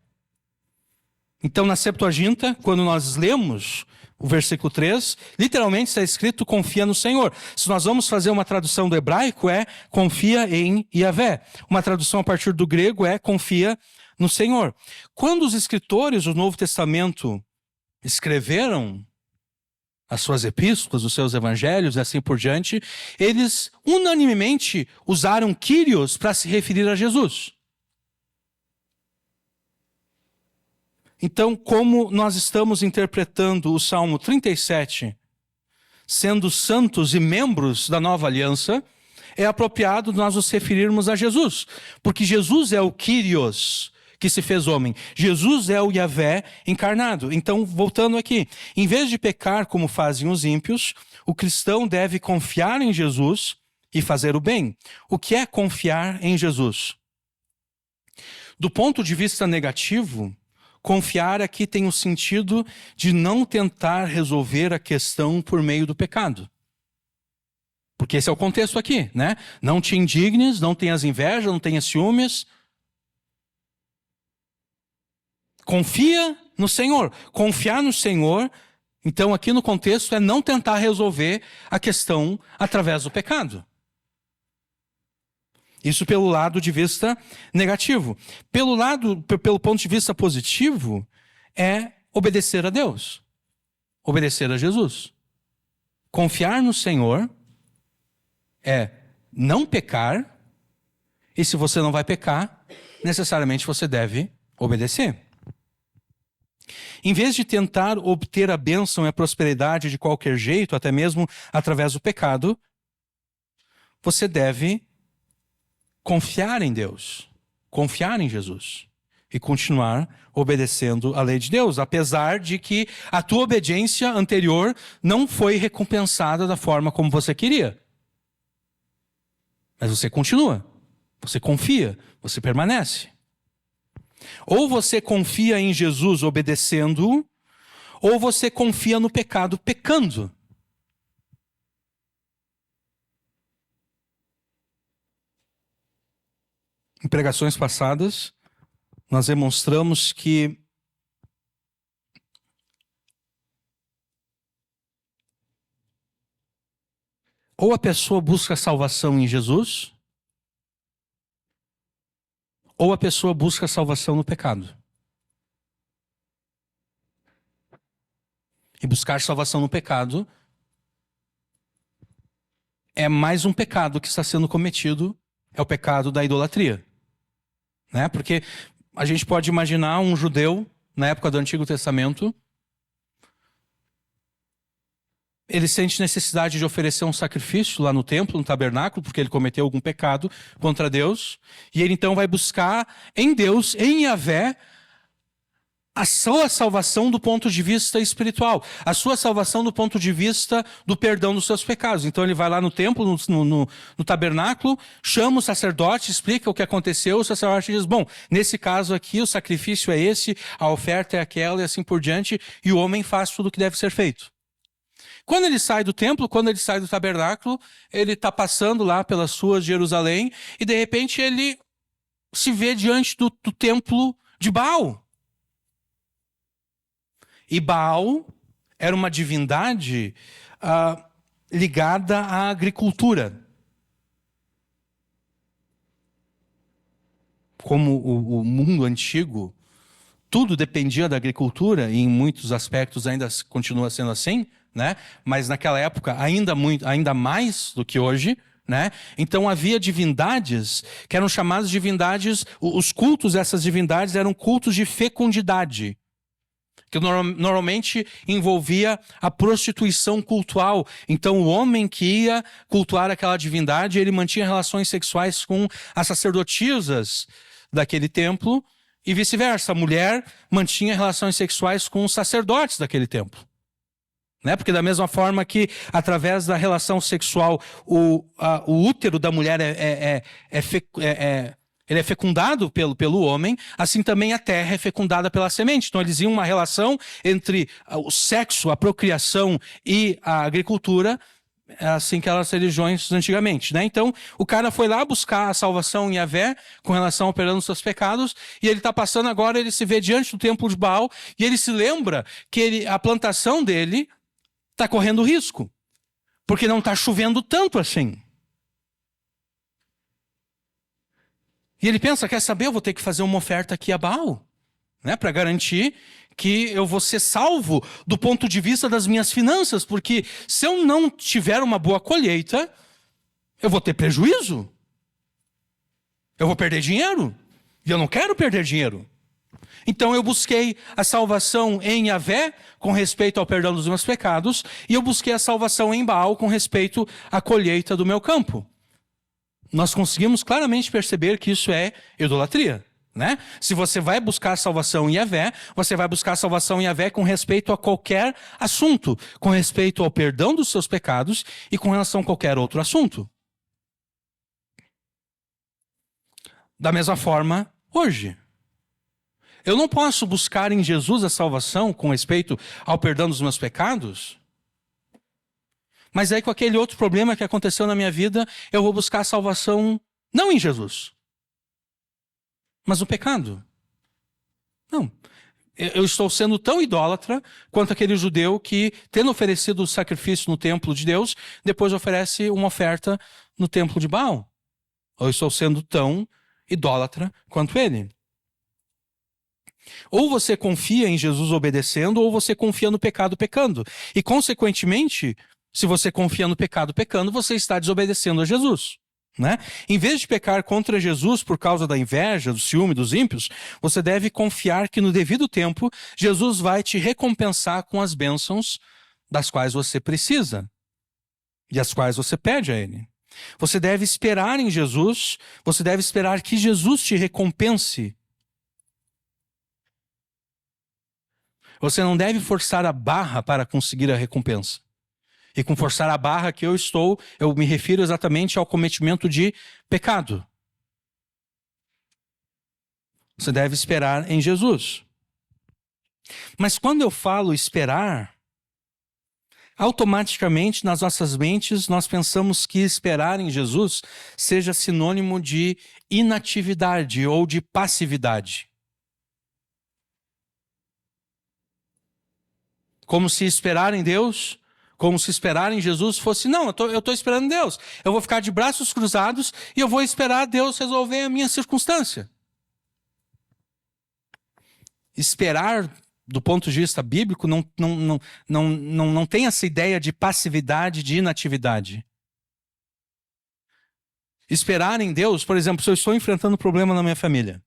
Então, na Septuaginta, quando nós lemos o versículo 3, literalmente está escrito confia no Senhor. Se nós vamos fazer uma tradução do hebraico, é confia em Yahvé. Uma tradução a partir do grego é confia no Senhor. Quando os escritores do Novo Testamento escreveram as suas epístolas, os seus evangelhos e assim por diante, eles unanimemente usaram Kyrios para se referir a Jesus. Então, como nós estamos interpretando o Salmo 37, sendo santos e membros da nova aliança, é apropriado nós nos referirmos a Jesus, porque Jesus é o Kyrios que se fez homem. Jesus é o Yahvé encarnado. Então, voltando aqui, em vez de pecar como fazem os ímpios, o cristão deve confiar em Jesus e fazer o bem. O que é confiar em Jesus? Do ponto de vista negativo, confiar aqui tem o sentido de não tentar resolver a questão por meio do pecado. Porque esse é o contexto aqui, né? Não te indignes, não tenhas inveja, não tenhas ciúmes. Confia no Senhor. Confiar no Senhor, então aqui no contexto, é não tentar resolver a questão através do pecado. Isso pelo lado de vista negativo. Pelo ponto de vista positivo, é obedecer a Deus. Obedecer a Jesus. Confiar no Senhor é não pecar, e se você não vai pecar, necessariamente você deve obedecer. Em vez de tentar obter a bênção e a prosperidade de qualquer jeito, até mesmo através do pecado, você deve confiar em Deus, confiar em Jesus e continuar obedecendo a lei de Deus, apesar de que a tua obediência anterior não foi recompensada da forma como você queria. Mas você continua, você confia, você permanece. Ou você confia em Jesus obedecendo, ou você confia no pecado pecando. Em pregações passadas, nós demonstramos que ou a pessoa busca salvação em Jesus, ou a pessoa busca salvação no pecado. E buscar salvação no pecado é mais um pecado que está sendo cometido, é o pecado da idolatria. Né? Porque a gente pode imaginar um judeu, na época do Antigo Testamento, ele sente necessidade de oferecer um sacrifício lá no templo, no tabernáculo, porque ele cometeu algum pecado contra Deus, e ele então vai buscar em Deus, em Yahvé, a sua salvação do ponto de vista espiritual, a sua salvação do ponto de vista do perdão dos seus pecados. Então ele vai lá no templo, no tabernáculo, chama o sacerdote, explica o que aconteceu, o sacerdote diz, bom, nesse caso aqui o sacrifício é esse, a oferta é aquela e assim por diante, e o homem faz tudo o que deve ser feito. Quando ele sai do templo, quando ele sai do tabernáculo, ele está passando lá pelas ruas de Jerusalém e de repente ele se vê diante do templo de Baal. E Baal era uma divindade ligada à agricultura. Como o mundo antigo, tudo dependia da agricultura, e em muitos aspectos ainda continua sendo assim, né? Mas naquela época ainda mais do que hoje, né? Então havia divindades que eram chamadas divindades, os cultos dessas divindades eram cultos de fecundidade, que normalmente envolvia a prostituição cultual. Então o homem que ia cultuar aquela divindade, ele mantinha relações sexuais com as sacerdotisas daquele templo e vice-versa. A mulher mantinha relações sexuais com os sacerdotes daquele templo. Né? Porque da mesma forma que através da relação sexual o útero da mulher ele é fecundado pelo homem, assim também a terra é fecundada pela semente. Então eles iam uma relação entre o sexo, a procriação e a agricultura, assim que eram as religiões antigamente. Né? Então o cara foi lá buscar a salvação em Yahvé com relação ao perdão dos seus pecados, e ele está passando agora, ele se vê diante do templo de Baal, e ele se lembra que a plantação dele está correndo risco, porque não está chovendo tanto assim. E ele pensa, quer saber, eu vou ter que fazer uma oferta aqui a Baal, né, para garantir que eu vou ser salvo do ponto de vista das minhas finanças, porque se eu não tiver uma boa colheita, eu vou ter prejuízo. Eu vou perder dinheiro, e eu não quero perder dinheiro. Então eu busquei a salvação em Yahvé com respeito ao perdão dos meus pecados, e eu busquei a salvação em Baal com respeito à colheita do meu campo. Nós conseguimos claramente perceber que isso é idolatria, né? Se você vai buscar a salvação em Yahvé, você vai buscar a salvação em Yahvé com respeito a qualquer assunto, com respeito ao perdão dos seus pecados e com relação a qualquer outro assunto. Da mesma forma, hoje. Eu não posso buscar em Jesus a salvação com respeito ao perdão dos meus pecados, mas aí com aquele outro problema que aconteceu na minha vida, eu vou buscar a salvação não em Jesus, mas no pecado. Não. Eu estou sendo tão idólatra quanto aquele judeu que, tendo oferecido o sacrifício no templo de Deus, depois oferece uma oferta no templo de Baal. Eu estou sendo tão idólatra quanto ele. Ou você confia em Jesus obedecendo, ou você confia no pecado pecando. E, consequentemente, se você confia no pecado pecando, você está desobedecendo a Jesus. Né? Em vez de pecar contra Jesus por causa da inveja, do ciúme, dos ímpios, você deve confiar que no devido tempo, Jesus vai te recompensar com as bênçãos das quais você precisa e as quais você pede a Ele. Você deve esperar em Jesus, você deve esperar que Jesus te recompense. Você não deve forçar a barra para conseguir a recompensa. E com forçar a barra que eu me refiro exatamente ao cometimento de pecado. Você deve esperar em Jesus. Mas quando eu falo esperar, automaticamente nas nossas mentes nós pensamos que esperar em Jesus seja sinônimo de inatividade ou de passividade. Como se esperar em Deus, como se esperar em Jesus fosse, não, eu estou esperando em Deus. Eu vou ficar de braços cruzados e eu vou esperar Deus resolver a minha circunstância. Esperar, do ponto de vista bíblico, não tem essa ideia de passividade, de inatividade. Esperar em Deus, por exemplo, se eu estou enfrentando um problema na minha família,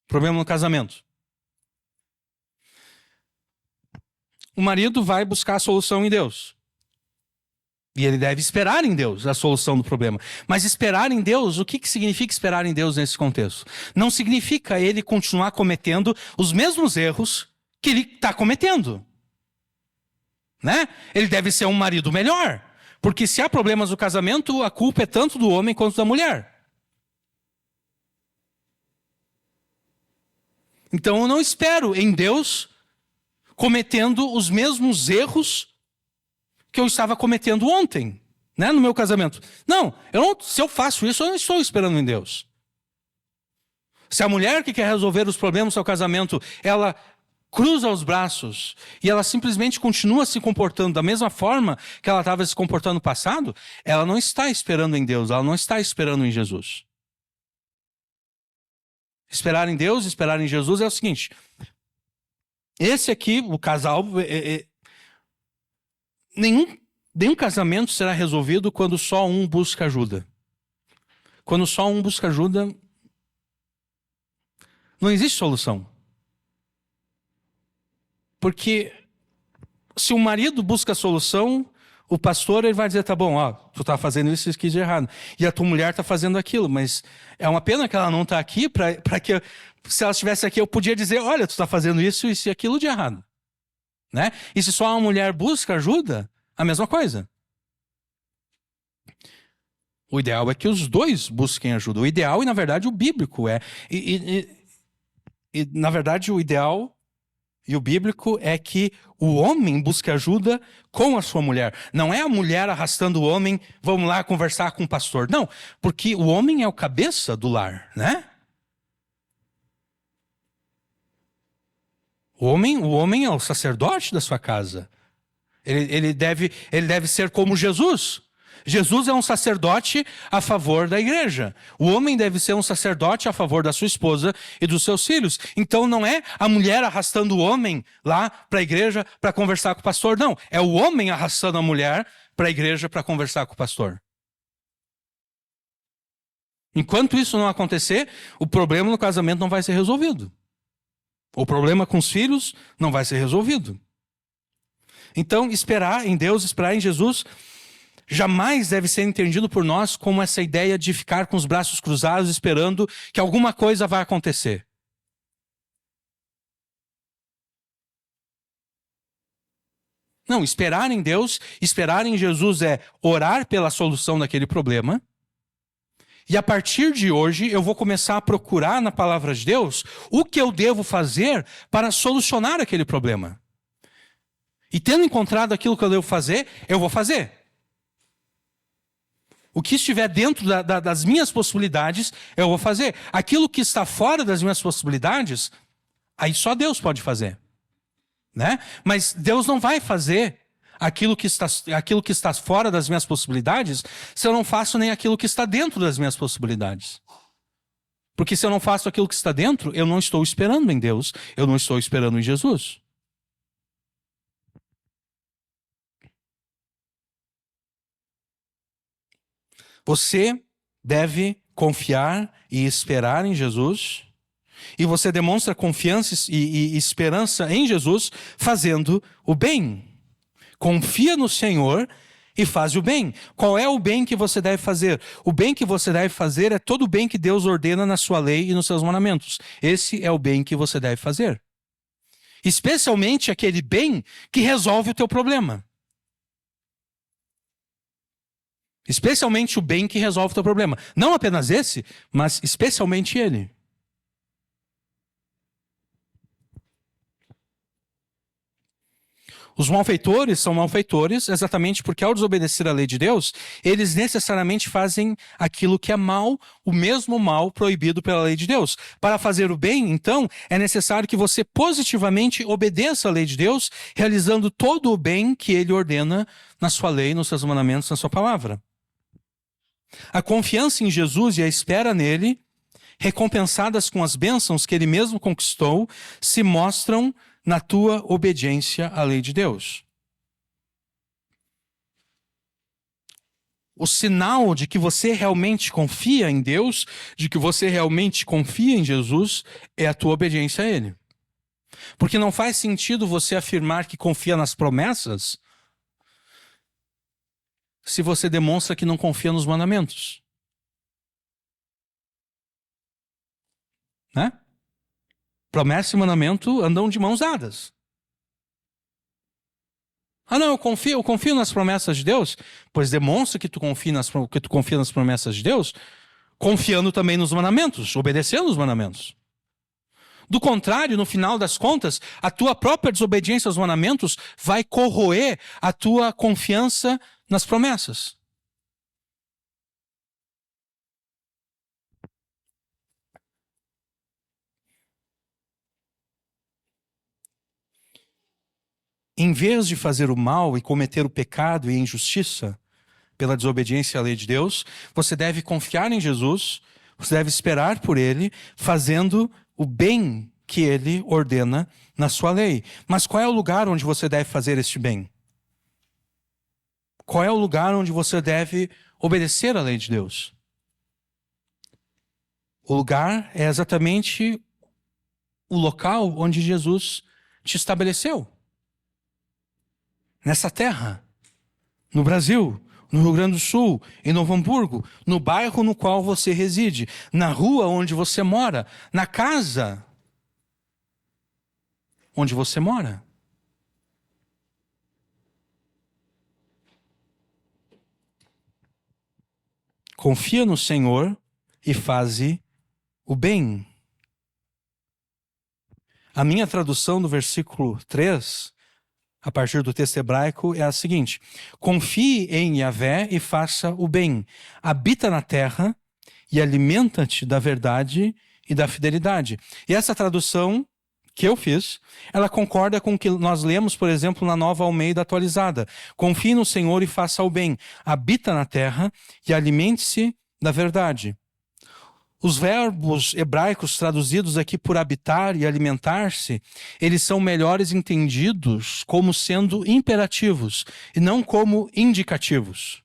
problema no casamento, o marido vai buscar a solução em Deus. E ele deve esperar em Deus a solução do problema. Mas esperar em Deus, o que significa esperar em Deus nesse contexto? Não significa ele continuar cometendo os mesmos erros que ele está cometendo. Né? Ele deve ser um marido melhor. Porque se há problemas no casamento, a culpa é tanto do homem quanto da mulher. Então eu não espero em Deus cometendo os mesmos erros que eu estava cometendo ontem, né, no meu casamento. Não, se eu faço isso, eu não estou esperando em Deus. Se a mulher que quer resolver os problemas do seu casamento, ela cruza os braços e ela simplesmente continua se comportando da mesma forma que ela estava se comportando no passado, ela não está esperando em Deus, ela não está esperando em Jesus. Esperar em Deus, esperar em Jesus é o seguinte: esse aqui, o casal, nenhum casamento será resolvido quando só um busca ajuda. Quando só um busca ajuda, não existe solução. Porque se o marido busca a solução, o pastor ele vai dizer, tá bom, ó, tu tá fazendo isso aqui de errado. E a tua mulher tá fazendo aquilo, mas é uma pena que ela não tá aqui para que se ela estivesse aqui eu podia dizer, olha, tu tá fazendo isso e aquilo de errado. Né? E se só uma mulher busca ajuda, a mesma coisa. O ideal é que os dois busquem ajuda. O ideal e na verdade o bíblico é. Na verdade o ideal e o bíblico é que o homem busque ajuda com a sua mulher. Não é a mulher arrastando o homem, vamos lá conversar com o pastor. Não, porque o homem é o cabeça do lar, né? O homem é o sacerdote da sua casa. Ele deve ser como Jesus. Jesus é um sacerdote a favor da igreja. O homem deve ser um sacerdote a favor da sua esposa e dos seus filhos. Então não é a mulher arrastando o homem lá para a igreja para conversar com o pastor. Não, é o homem arrastando a mulher para a igreja para conversar com o pastor. Enquanto isso não acontecer, o problema no casamento não vai ser resolvido. O problema com os filhos não vai ser resolvido. Então, esperar em Deus, esperar em Jesus, jamais deve ser entendido por nós como essa ideia de ficar com os braços cruzados esperando que alguma coisa vai acontecer. Não, esperar em Deus, esperar em Jesus é orar pela solução daquele problema. E a partir de hoje eu vou começar a procurar na palavra de Deus o que eu devo fazer para solucionar aquele problema. E tendo encontrado aquilo que eu devo fazer, eu vou fazer. O que estiver dentro das minhas possibilidades, eu vou fazer. Aquilo que está fora das minhas possibilidades, aí só Deus pode fazer. Né? Mas Deus não vai fazer aquilo que está fora das minhas possibilidades se eu não faço nem aquilo que está dentro das minhas possibilidades. Porque se eu não faço aquilo que está dentro, eu não estou esperando em Deus, eu não estou esperando em Jesus. Você deve confiar e esperar em Jesus, e você demonstra confiança e esperança em Jesus fazendo o bem. Confia no Senhor e faz o bem. Qual é o bem que você deve fazer? O bem que você deve fazer é todo o bem que Deus ordena na sua lei e nos seus mandamentos. Esse é o bem que você deve fazer. Especialmente aquele bem que resolve o teu problema. Especialmente o bem que resolve o teu problema. Não apenas esse, mas especialmente ele. Os malfeitores são malfeitores exatamente porque, ao desobedecer à lei de Deus, eles necessariamente fazem aquilo que é mal, o mesmo mal proibido pela lei de Deus. Para fazer o bem, então, é necessário que você positivamente obedeça à lei de Deus, realizando todo o bem que ele ordena na sua lei, nos seus mandamentos, na sua palavra. A confiança em Jesus e a espera nele, recompensadas com as bênçãos que ele mesmo conquistou, se mostram na tua obediência à lei de Deus. O sinal de que você realmente confia em Deus, de que você realmente confia em Jesus, é a tua obediência a Ele. Porque não faz sentido você afirmar que confia nas promessas se você demonstra que não confia nos mandamentos. Né? Promessa e mandamento andam de mãos dadas. Ah, não, eu confio nas promessas de Deus. Pois demonstra que tu confia nas promessas de Deus, confiando também nos mandamentos, obedecendo os mandamentos. Do contrário, no final das contas, a tua própria desobediência aos mandamentos vai corroer a tua confiança nas promessas. Em vez de fazer o mal e cometer o pecado e a injustiça pela desobediência à lei de Deus, você deve confiar em Jesus, você deve esperar por Ele, fazendo o bem que Ele ordena na sua lei. Mas qual é o lugar onde você deve fazer este bem? Qual é o lugar onde você deve obedecer à lei de Deus? O lugar é exatamente o local onde Jesus te estabeleceu. Nessa terra, no Brasil, no Rio Grande do Sul, em Novo Hamburgo, no bairro no qual você reside, na rua onde você mora, na casa onde você mora. Confia no Senhor e faze o bem. A minha tradução do versículo 3, a partir do texto hebraico, é a seguinte: confie em Yahvé e faça o bem. Habita na terra e alimenta-te da verdade e da fidelidade. E essa tradução que eu fiz, ela concorda com o que nós lemos, por exemplo, na Nova Almeida atualizada. Confie no Senhor e faça o bem. Habita na terra e alimente-se da verdade. Os verbos hebraicos traduzidos aqui por habitar e alimentar-se, eles são melhores entendidos como sendo imperativos e não como indicativos.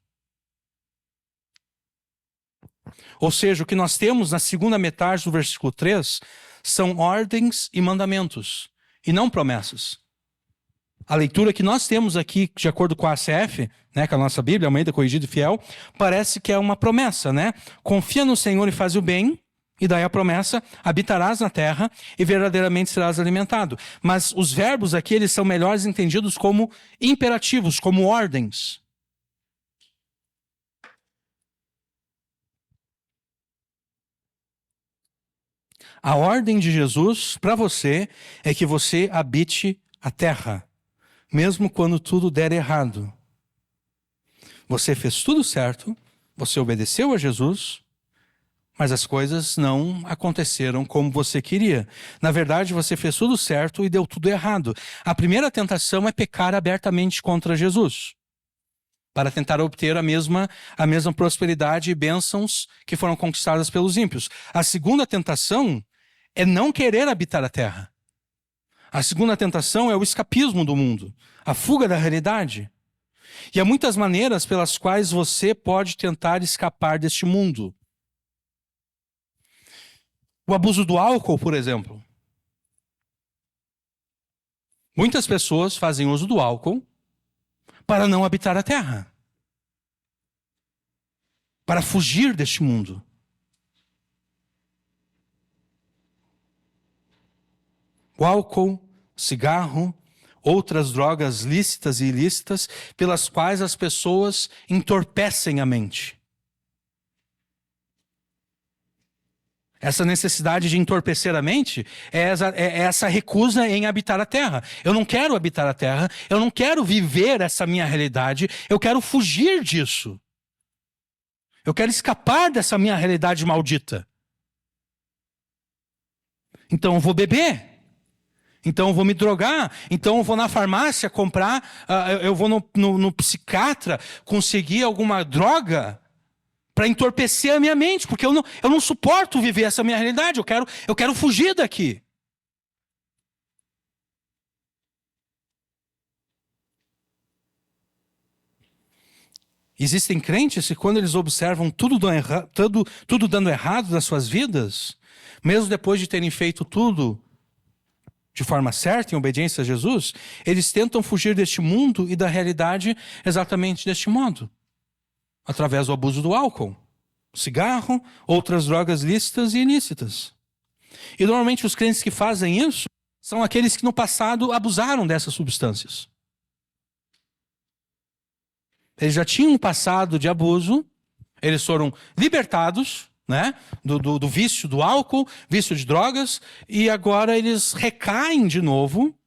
Ou seja, o que nós temos na segunda metade do versículo 3 são ordens e mandamentos, e não promessas. A leitura que nós temos aqui, de acordo com a ACF, né, com a nossa Bíblia, Almeida Corrigida e Fiel, parece que é uma promessa, né? Confia no Senhor e faz o bem, e daí a promessa: habitarás na terra e verdadeiramente serás alimentado. Mas os verbos aqui, eles são melhores entendidos como imperativos, como ordens. A ordem de Jesus para você é que você habite a terra, mesmo quando tudo der errado. Você fez tudo certo, você obedeceu a Jesus, mas as coisas não aconteceram como você queria. Na verdade, você fez tudo certo e deu tudo errado. A primeira tentação é pecar abertamente contra Jesus, para tentar obter a mesma prosperidade e bênçãos que foram conquistadas pelos ímpios. A segunda tentação é não querer habitar a terra. A segunda tentação é o escapismo do mundo, a fuga da realidade. E há muitas maneiras pelas quais você pode tentar escapar deste mundo. O abuso do álcool, por exemplo. Muitas pessoas fazem uso do álcool para não habitar a terra. para fugir deste mundo. O álcool, cigarro, outras drogas lícitas e ilícitas, pelas quais as pessoas entorpecem a mente. Essa necessidade de entorpecer a mente é essa recusa em habitar a terra. Eu não quero habitar a terra, eu não quero viver essa minha realidade, eu quero fugir disso. Eu quero escapar dessa minha realidade maldita. Então eu vou beber. Então eu vou me drogar, então eu vou na farmácia comprar, eu vou no psiquiatra conseguir alguma droga para entorpecer a minha mente, porque eu não suporto viver essa minha realidade, eu quero fugir daqui. Existem crentes que quando eles observam tudo dando errado nas suas vidas, mesmo depois de terem feito tudo de forma certa, em obediência a Jesus, eles tentam fugir deste mundo e da realidade exatamente deste modo. Através do abuso do álcool, cigarro, outras drogas lícitas e ilícitas. E normalmente os crentes que fazem isso são aqueles que no passado abusaram dessas substâncias. Eles já tinham um passado de abuso, eles foram libertados, né, do vício do álcool, vício de drogas, e agora eles recaem de novo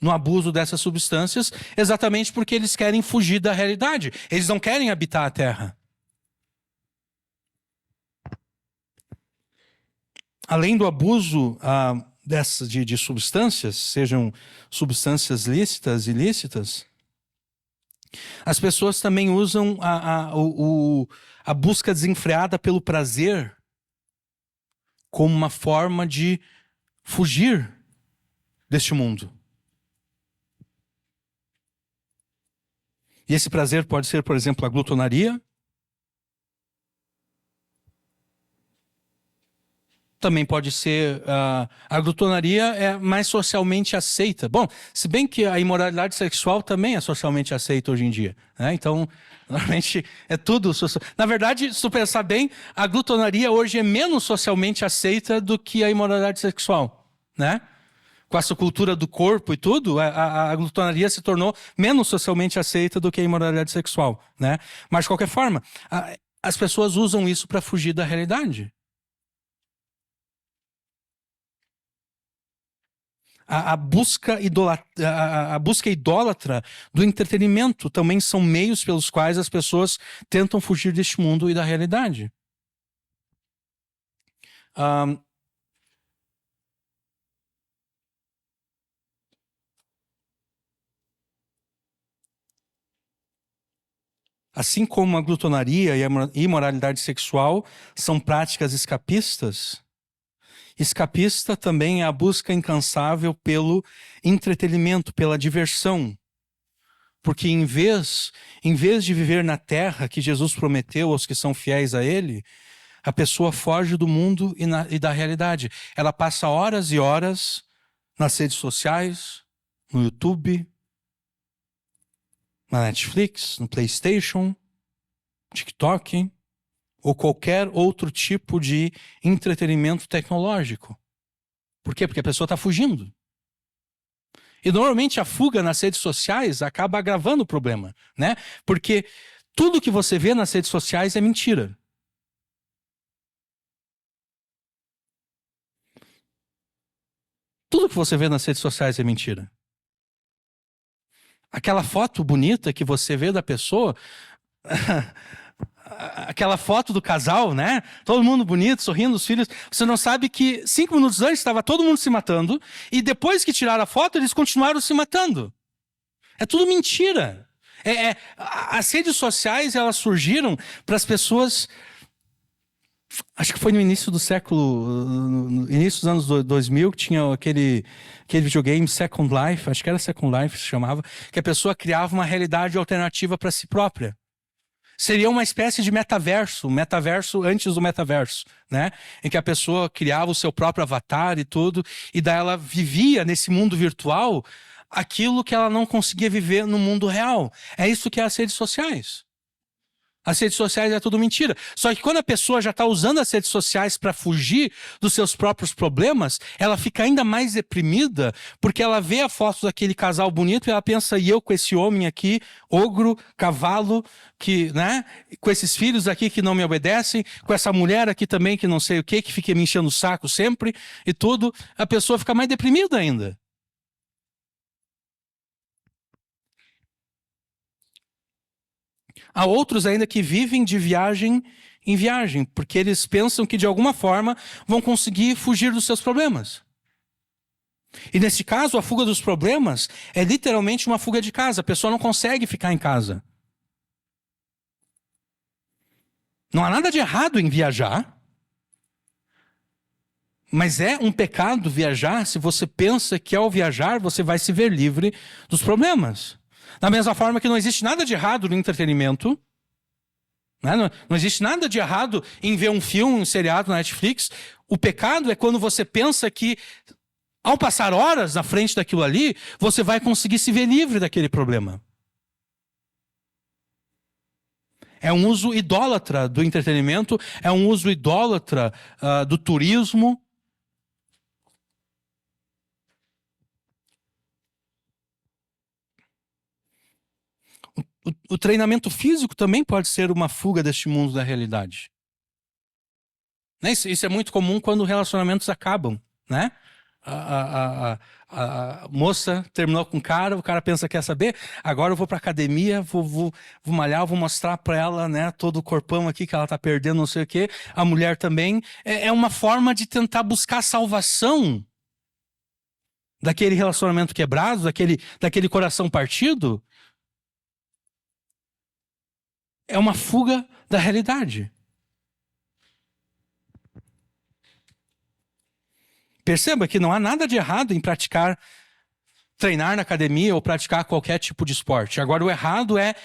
no abuso dessas substâncias, exatamente porque eles querem fugir da realidade. Eles não querem habitar a terra. Além do abuso de substâncias, sejam substâncias lícitas, ilícitas, as pessoas também usam a busca desenfreada pelo prazer como uma forma de fugir deste mundo. E esse prazer pode ser, por exemplo, a glutonaria. Também pode ser, a glutonaria é mais socialmente aceita. Bom, se bem que a imoralidade sexual também é socialmente aceita hoje em dia, né? Então, normalmente é tudo social. Na verdade, se tu pensar bem, a glutonaria hoje é menos socialmente aceita do que a imoralidade sexual, né? Com essa cultura do corpo e tudo, a glutonaria se tornou menos socialmente aceita do que a imoralidade sexual, né? Mas, de qualquer forma, as pessoas usam isso para fugir da realidade. A busca idólatra do entretenimento também são meios pelos quais as pessoas tentam fugir deste mundo e da realidade. Assim como a glutonaria e a imoralidade sexual são práticas escapistas, escapista também é a busca incansável pelo entretenimento, pela diversão. Porque em vez de viver na terra que Jesus prometeu aos que são fiéis a Ele, a pessoa foge do mundo e da realidade. Ela passa horas e horas nas redes sociais, no YouTube, na Netflix, no PlayStation, TikTok, ou qualquer outro tipo de entretenimento tecnológico. Por quê? Porque a pessoa está fugindo. E normalmente a fuga nas redes sociais acaba agravando o problema, né? Porque tudo que você vê nas redes sociais é mentira. Tudo que você vê nas redes sociais é mentira. Aquela foto bonita que você vê da pessoa... aquela foto do casal, né? Todo mundo bonito, sorrindo, os filhos. Você não sabe que 5 minutos antes estava todo mundo se matando e depois que tiraram a foto, eles continuaram se matando. É tudo mentira. As redes sociais, elas surgiram para as pessoas... Acho que foi no início do século... No início dos anos 2000, que tinha aquele videogame Second Life, acho que era Second Life que se chamava, que a pessoa criava uma realidade alternativa para si própria. Seria uma espécie de metaverso antes do metaverso, né? Em que a pessoa criava o seu próprio avatar e tudo, e daí ela vivia nesse mundo virtual aquilo que ela não conseguia viver no mundo real. É isso que é as redes sociais. As redes sociais é tudo mentira. Só que quando a pessoa já está usando as redes sociais para fugir dos seus próprios problemas, ela fica ainda mais deprimida, porque ela vê a foto daquele casal bonito e ela pensa, e eu com esse homem aqui, ogro, cavalo, que, né, com esses filhos aqui que não me obedecem, com essa mulher aqui também que não sei o que fica me enchendo o saco sempre e tudo, a pessoa fica mais deprimida ainda. Há outros ainda que vivem de viagem em viagem, porque eles pensam que de alguma forma vão conseguir fugir dos seus problemas. E nesse caso, a fuga dos problemas é literalmente uma fuga de casa. A pessoa não consegue ficar em casa. Não há nada de errado em viajar, mas é um pecado viajar se você pensa que ao viajar você vai se ver livre dos problemas. Da mesma forma que não existe nada de errado no entretenimento, né? Não existe nada de errado em ver um filme, um seriado na Netflix. O pecado é quando você pensa que, ao passar horas na frente daquilo ali, você vai conseguir se ver livre daquele problema. É um uso idólatra do entretenimento, é um uso idólatra do turismo. O treinamento físico também pode ser uma fuga deste mundo da realidade. Né? Isso é muito comum quando relacionamentos acabam, né? A moça terminou com o cara pensa, quer saber? Agora eu vou pra academia, vou malhar, vou mostrar pra ela, né, todo o corpão aqui que ela tá perdendo, não sei o quê. A mulher também. É uma forma de tentar buscar salvação daquele relacionamento quebrado, daquele coração partido. É uma fuga da realidade. Perceba que não há nada de errado em treinar na academia ou praticar qualquer tipo de esporte. Agora, o errado é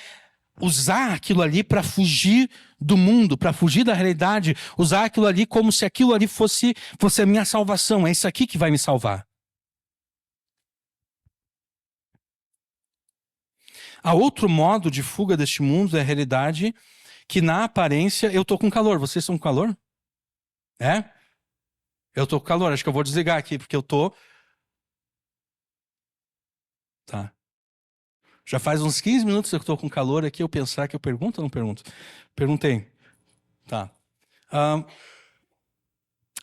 usar aquilo ali para fugir do mundo, para fugir da realidade, usar aquilo ali como se aquilo ali fosse a minha salvação, é isso aqui que vai me salvar. Há outro modo de fuga deste mundo da realidade que na aparência eu tô com calor. Vocês estão com calor? É? Eu tô com calor, acho que eu vou desligar aqui, porque eu tô... Tá. Já faz uns 15 minutos que eu tô com calor aqui, eu pensar que eu pergunto ou não pergunto? Perguntei. Tá.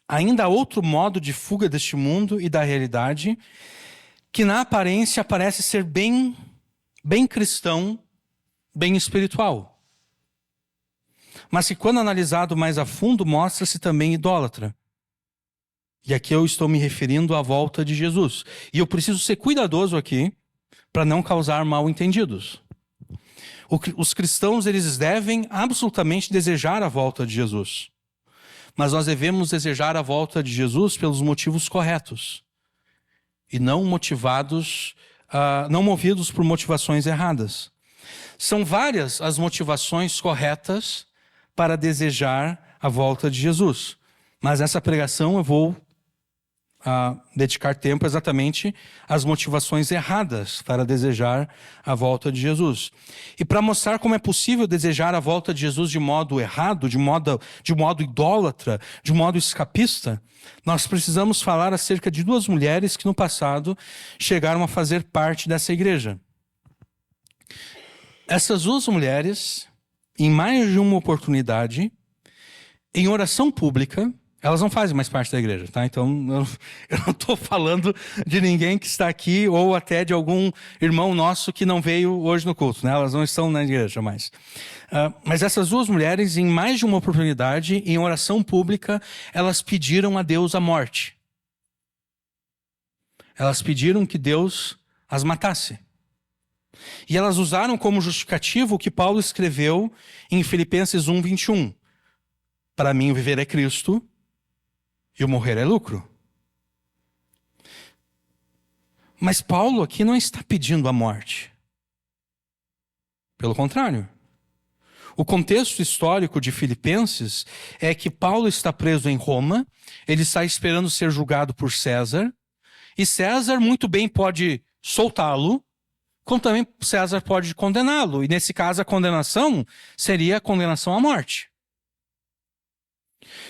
Ainda há outro modo de fuga deste mundo e da realidade, que na aparência parece ser bem cristão, bem espiritual. Mas que quando analisado mais a fundo, mostra-se também idólatra. E aqui eu estou me referindo à volta de Jesus. E eu preciso ser cuidadoso aqui para não causar mal-entendidos. Os cristãos, eles devem absolutamente desejar a volta de Jesus. Mas nós devemos desejar a volta de Jesus pelos motivos corretos. E não não movidos por motivações erradas. São várias as motivações corretas para desejar a volta de Jesus. Mas nessa pregação eu vou dedicar tempo exatamente às motivações erradas para desejar a volta de Jesus. E para mostrar como é possível desejar a volta de Jesus de modo errado, de modo idólatra, de modo escapista, nós precisamos falar acerca de duas mulheres que no passado chegaram a fazer parte dessa igreja. Essas duas mulheres, em mais de uma oportunidade, em oração pública, elas não fazem mais parte da igreja, tá? Então, eu não estou falando de ninguém que está aqui ou até de algum irmão nosso que não veio hoje no culto, né? Elas não estão na igreja mais. Mas essas duas mulheres, em mais de uma oportunidade, em oração pública, elas pediram a Deus a morte. Elas pediram que Deus as matasse. E elas usaram como justificativo o que Paulo escreveu em Filipenses 1:21. Para mim, o viver é Cristo e o morrer é lucro. Mas Paulo aqui não está pedindo a morte. Pelo contrário. O contexto histórico de Filipenses é que Paulo está preso em Roma, ele está esperando ser julgado por César, e César muito bem pode soltá-lo, como também César pode condená-lo. E nesse caso a condenação seria a condenação à morte.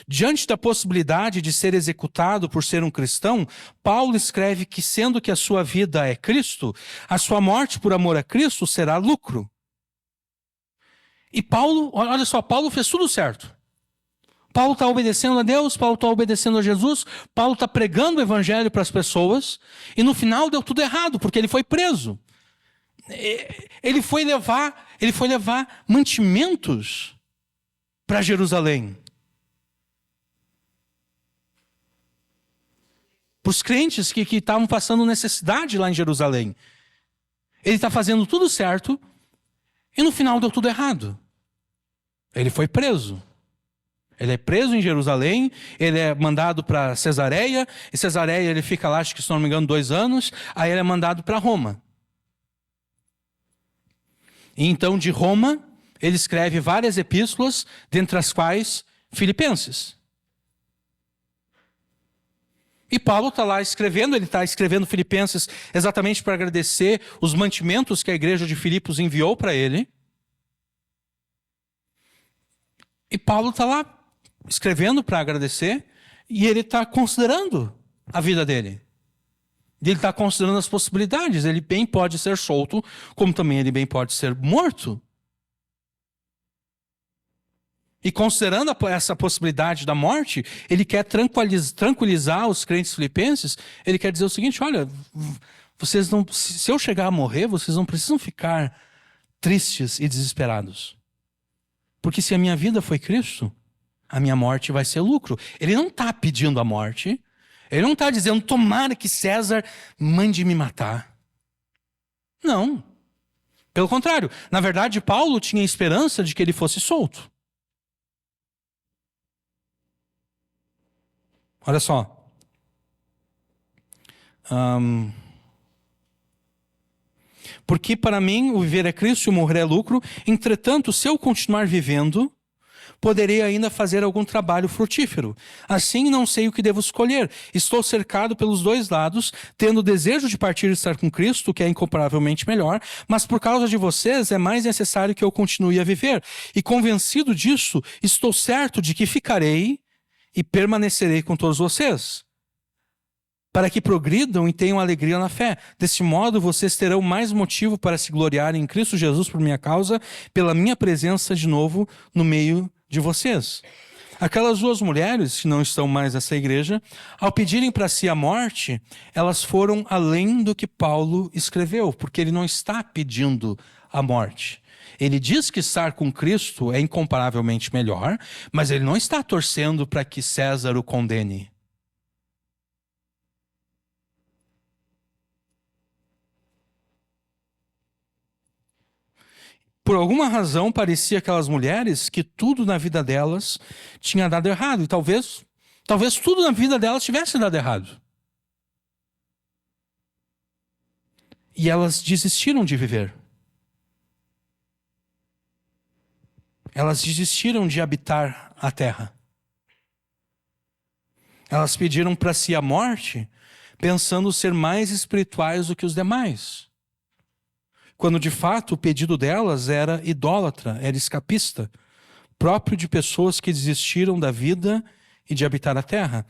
Diante da possibilidade de ser executado por ser um cristão, Paulo escreve que, sendo que a sua vida é Cristo, a sua morte por amor a Cristo será lucro. E Paulo, olha só, Paulo fez tudo certo. Paulo está obedecendo a Deus, Paulo está obedecendo a Jesus, Paulo está pregando o evangelho para as pessoas, e no final deu tudo errado, porque ele foi preso. Ele foi levar mantimentos para Jerusalém. Para os crentes que estavam passando necessidade lá em Jerusalém. Ele está fazendo tudo certo e no final deu tudo errado. Ele foi preso. Ele é preso em Jerusalém, ele é mandado para Cesareia, e Cesareia ele fica lá, acho que se não me engano, 2 anos, aí ele é mandado para Roma. E então de Roma, ele escreve várias epístolas, dentre as quais Filipenses. E Paulo está lá escrevendo, ele está escrevendo Filipenses exatamente para agradecer os mantimentos que a igreja de Filipos enviou para ele. E Paulo está lá escrevendo para agradecer, e ele está considerando a vida dele. Ele está considerando as possibilidades. Ele bem pode ser solto, como também ele bem pode ser morto. E considerando essa possibilidade da morte, ele quer tranquilizar os crentes filipenses. Ele quer dizer o seguinte: olha, vocês não, se eu chegar a morrer, vocês não precisam ficar tristes e desesperados. Porque se a minha vida foi Cristo, a minha morte vai ser lucro. Ele não está pedindo a morte. Ele não está dizendo, tomara que César mande me matar. Não. Pelo contrário. Na verdade, Paulo tinha esperança de que ele fosse solto. Olha só. Porque para mim o viver é Cristo e o morrer é lucro. Entretanto, se eu continuar vivendo, poderei ainda fazer algum trabalho frutífero. Assim, não sei o que devo escolher. Estou cercado pelos 2 lados, tendo o desejo de partir e estar com Cristo, que é incomparavelmente melhor, mas por causa de vocês é mais necessário que eu continue a viver. E convencido disso, estou certo de que ficarei e permanecerei com todos vocês, para que progridam e tenham alegria na fé. Deste modo, vocês terão mais motivo para se gloriarem em Cristo Jesus por minha causa, pela minha presença de novo no meio de vocês. Aquelas 2 mulheres, que não estão mais nessa igreja, ao pedirem para si a morte, elas foram além do que Paulo escreveu, porque ele não está pedindo a morte. Ele diz que estar com Cristo é incomparavelmente melhor, mas ele não está torcendo para que César o condene. Por alguma razão, parecia aquelas mulheres que tudo na vida delas tinha dado errado. E talvez tudo na vida delas tivesse dado errado. E elas desistiram de viver. Elas desistiram de habitar a terra. Elas pediram para si a morte, pensando ser mais espirituais do que os demais. Quando de fato o pedido delas era idólatra, era escapista, próprio de pessoas que desistiram da vida e de habitar a terra.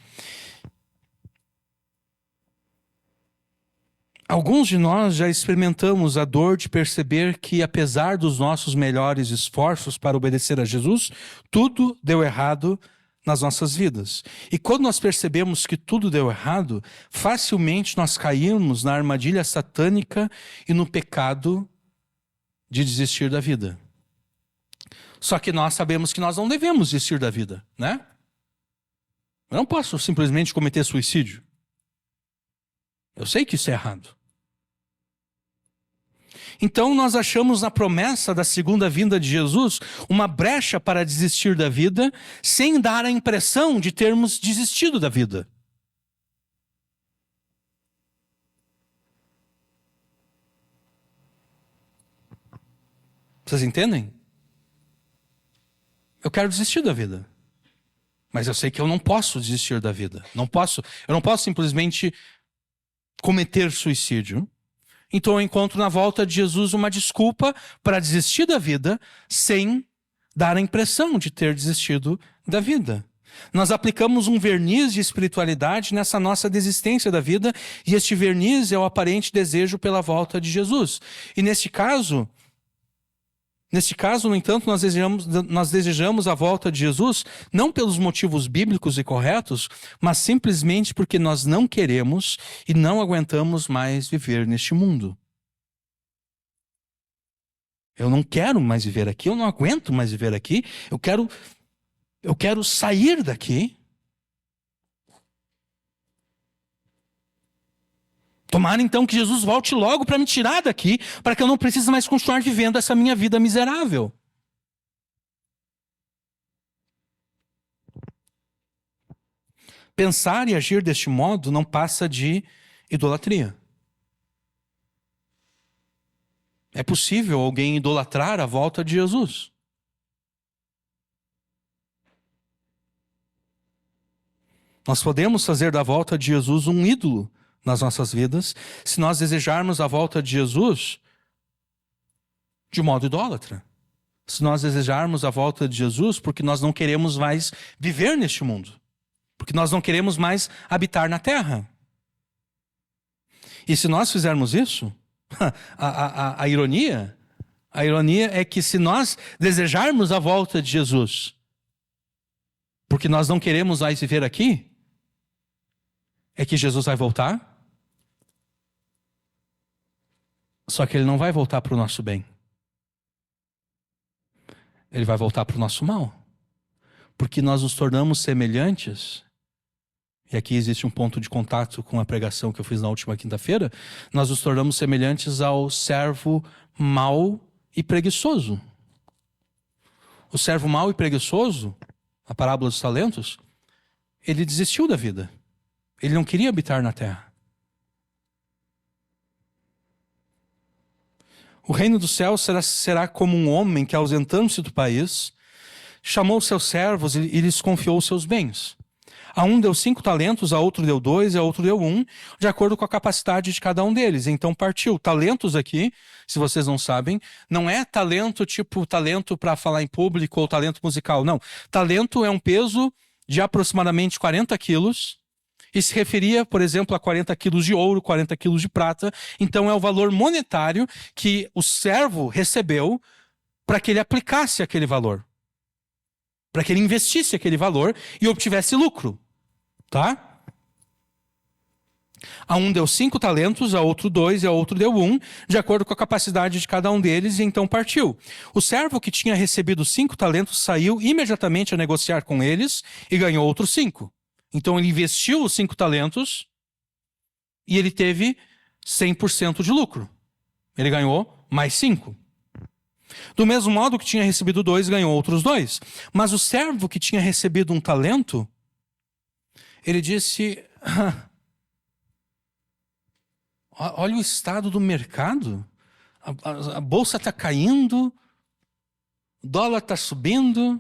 Alguns de nós já experimentamos a dor de perceber que, apesar dos nossos melhores esforços para obedecer a Jesus, tudo deu errado nas nossas vidas. E quando nós percebemos que tudo deu errado, facilmente nós caímos na armadilha satânica e no pecado de desistir da vida. Só que nós sabemos que nós não devemos desistir da vida, né? Eu não posso simplesmente cometer suicídio. Eu sei que isso é errado. Então nós achamos na promessa da segunda vinda de Jesus uma brecha para desistir da vida, sem dar a impressão de termos desistido da vida. Vocês entendem? Eu quero desistir da vida. Mas eu sei que eu não posso desistir da vida. Eu não posso simplesmente cometer suicídio Então eu encontro na volta de Jesus uma desculpa para desistir da vida sem dar a impressão de ter desistido da vida. Nós aplicamos um verniz de espiritualidade nessa nossa desistência da vida, e este verniz é o aparente desejo pela volta de Jesus. E neste caso, no entanto, nós desejamos a volta de Jesus não pelos motivos bíblicos e corretos, mas simplesmente porque nós não queremos e não aguentamos mais viver neste mundo. Eu não quero mais viver aqui, eu não aguento mais viver aqui, eu quero sair daqui. Tomara então que Jesus volte logo para me tirar daqui, para que eu não precise mais continuar vivendo essa minha vida miserável. Pensar e agir deste modo não passa de idolatria. É possível alguém idolatrar a volta de Jesus. Nós podemos fazer da volta de Jesus um ídolo nas nossas vidas, se nós desejarmos a volta de Jesus de modo idólatra. Se nós desejarmos a volta de Jesus porque nós não queremos mais viver neste mundo. Porque nós não queremos mais habitar na terra. E se nós fizermos isso, a ironia é que se nós desejarmos a volta de Jesus porque nós não queremos mais viver aqui, é que Jesus vai voltar. Só que ele não vai voltar para o nosso bem. Ele vai voltar para o nosso mal. Porque nós nos tornamos semelhantes. E aqui existe um ponto de contato com a pregação que eu fiz na última quinta-feira. Nós nos tornamos semelhantes ao servo mau e preguiçoso. O servo mau e preguiçoso, a parábola dos talentos, ele desistiu da vida. Ele não queria habitar na terra. O reino dos céus será como um homem que, ausentando-se do país, chamou seus servos e lhes confiou seus bens. A um deu 5 talentos, a outro deu 2, a outro deu 1, de acordo com a capacidade de cada um deles. Então partiu. Talentos aqui, se vocês não sabem, não é talento tipo talento para falar em público ou talento musical, não. Talento é um peso de aproximadamente 40 quilos, e se referia, por exemplo, a 40 quilos de ouro, 40 quilos de prata. Então é o valor monetário que o servo recebeu para que ele aplicasse aquele valor. Para que ele investisse aquele valor e obtivesse lucro. Tá? A um deu 5 talentos, a outro 2 e a outro deu 1, de acordo com a capacidade de cada um deles, e então partiu. O servo que tinha recebido 5 talentos saiu imediatamente a negociar com eles e ganhou outros 5. Então ele investiu os 5 talentos e ele teve 100% de lucro. Ele ganhou mais 5. Do mesmo modo que tinha recebido 2, ganhou outros 2. Mas o servo que tinha recebido 1 talento, ele disse: olha o estado do mercado, a bolsa está caindo, o dólar está subindo,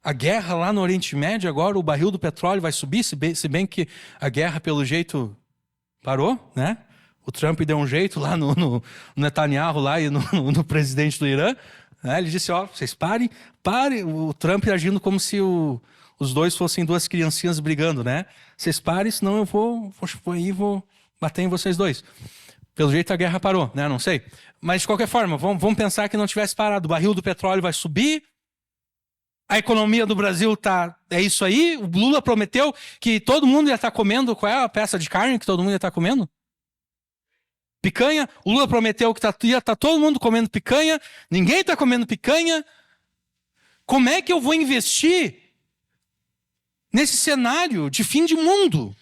a guerra lá no Oriente Médio, agora o barril do petróleo vai subir, se bem que a guerra, pelo jeito, parou, né? O Trump deu um jeito lá no Netanyahu lá e no presidente do Irã. Né? Ele disse, vocês parem. O Trump agindo como se os dois fossem 2 criancinhas brigando, né? Vocês parem, senão eu vou bater em vocês dois. Pelo jeito a guerra parou, né? Não sei. Mas de qualquer forma, vamos pensar que não tivesse parado. O barril do petróleo vai subir. A economia do Brasil é isso aí. O Lula prometeu que todo mundo ia estar comendo. Qual é a peça de carne que todo mundo ia estar comendo? Picanha. O Lula prometeu que ia estar todo mundo comendo picanha. Ninguém está comendo picanha. Como é que eu vou investir nesse cenário de fim de mundo?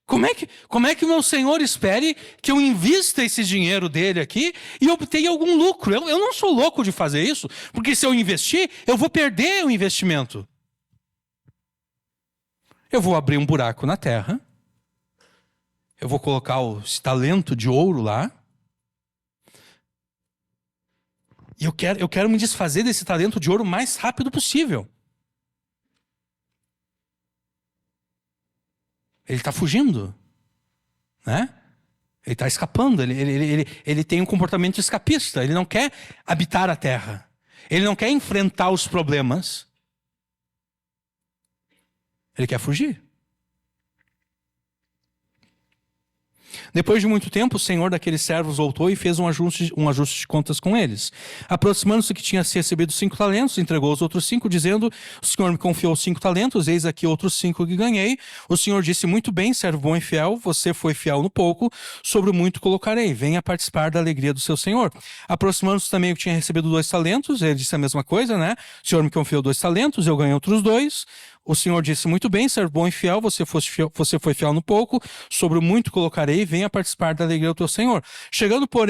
Como é que o meu Senhor espere que eu invista esse dinheiro dele aqui e obtenha algum lucro? Eu não sou louco de fazer isso, porque se eu investir, eu vou perder o investimento. Eu vou abrir um buraco na terra, eu vou colocar esse talento de ouro lá, e eu quero me desfazer desse talento de ouro o mais rápido possível. Ele está fugindo, né? Ele está escapando, ele tem um comportamento escapista. Ele não quer habitar a terra. Ele não quer enfrentar os problemas. Ele quer fugir. Depois de muito tempo, o senhor daqueles servos voltou e fez um ajuste de contas com eles. Aproximando-se que tinha recebido 5 talentos, entregou os outros 5, dizendo: o senhor me confiou 5 talentos, eis aqui outros 5 que ganhei. O senhor disse: muito bem, servo bom e fiel, você foi fiel no pouco, sobre o muito colocarei. Venha participar da alegria do seu senhor. Aproximando-se também que tinha recebido 2 talentos, ele disse a mesma coisa, né? O senhor me confiou 2 talentos, eu ganhei outros 2. O senhor disse: muito bem, servo bom e fiel, você foi fiel no pouco, sobre o muito colocarei, venha participar da alegria do teu senhor. Chegando por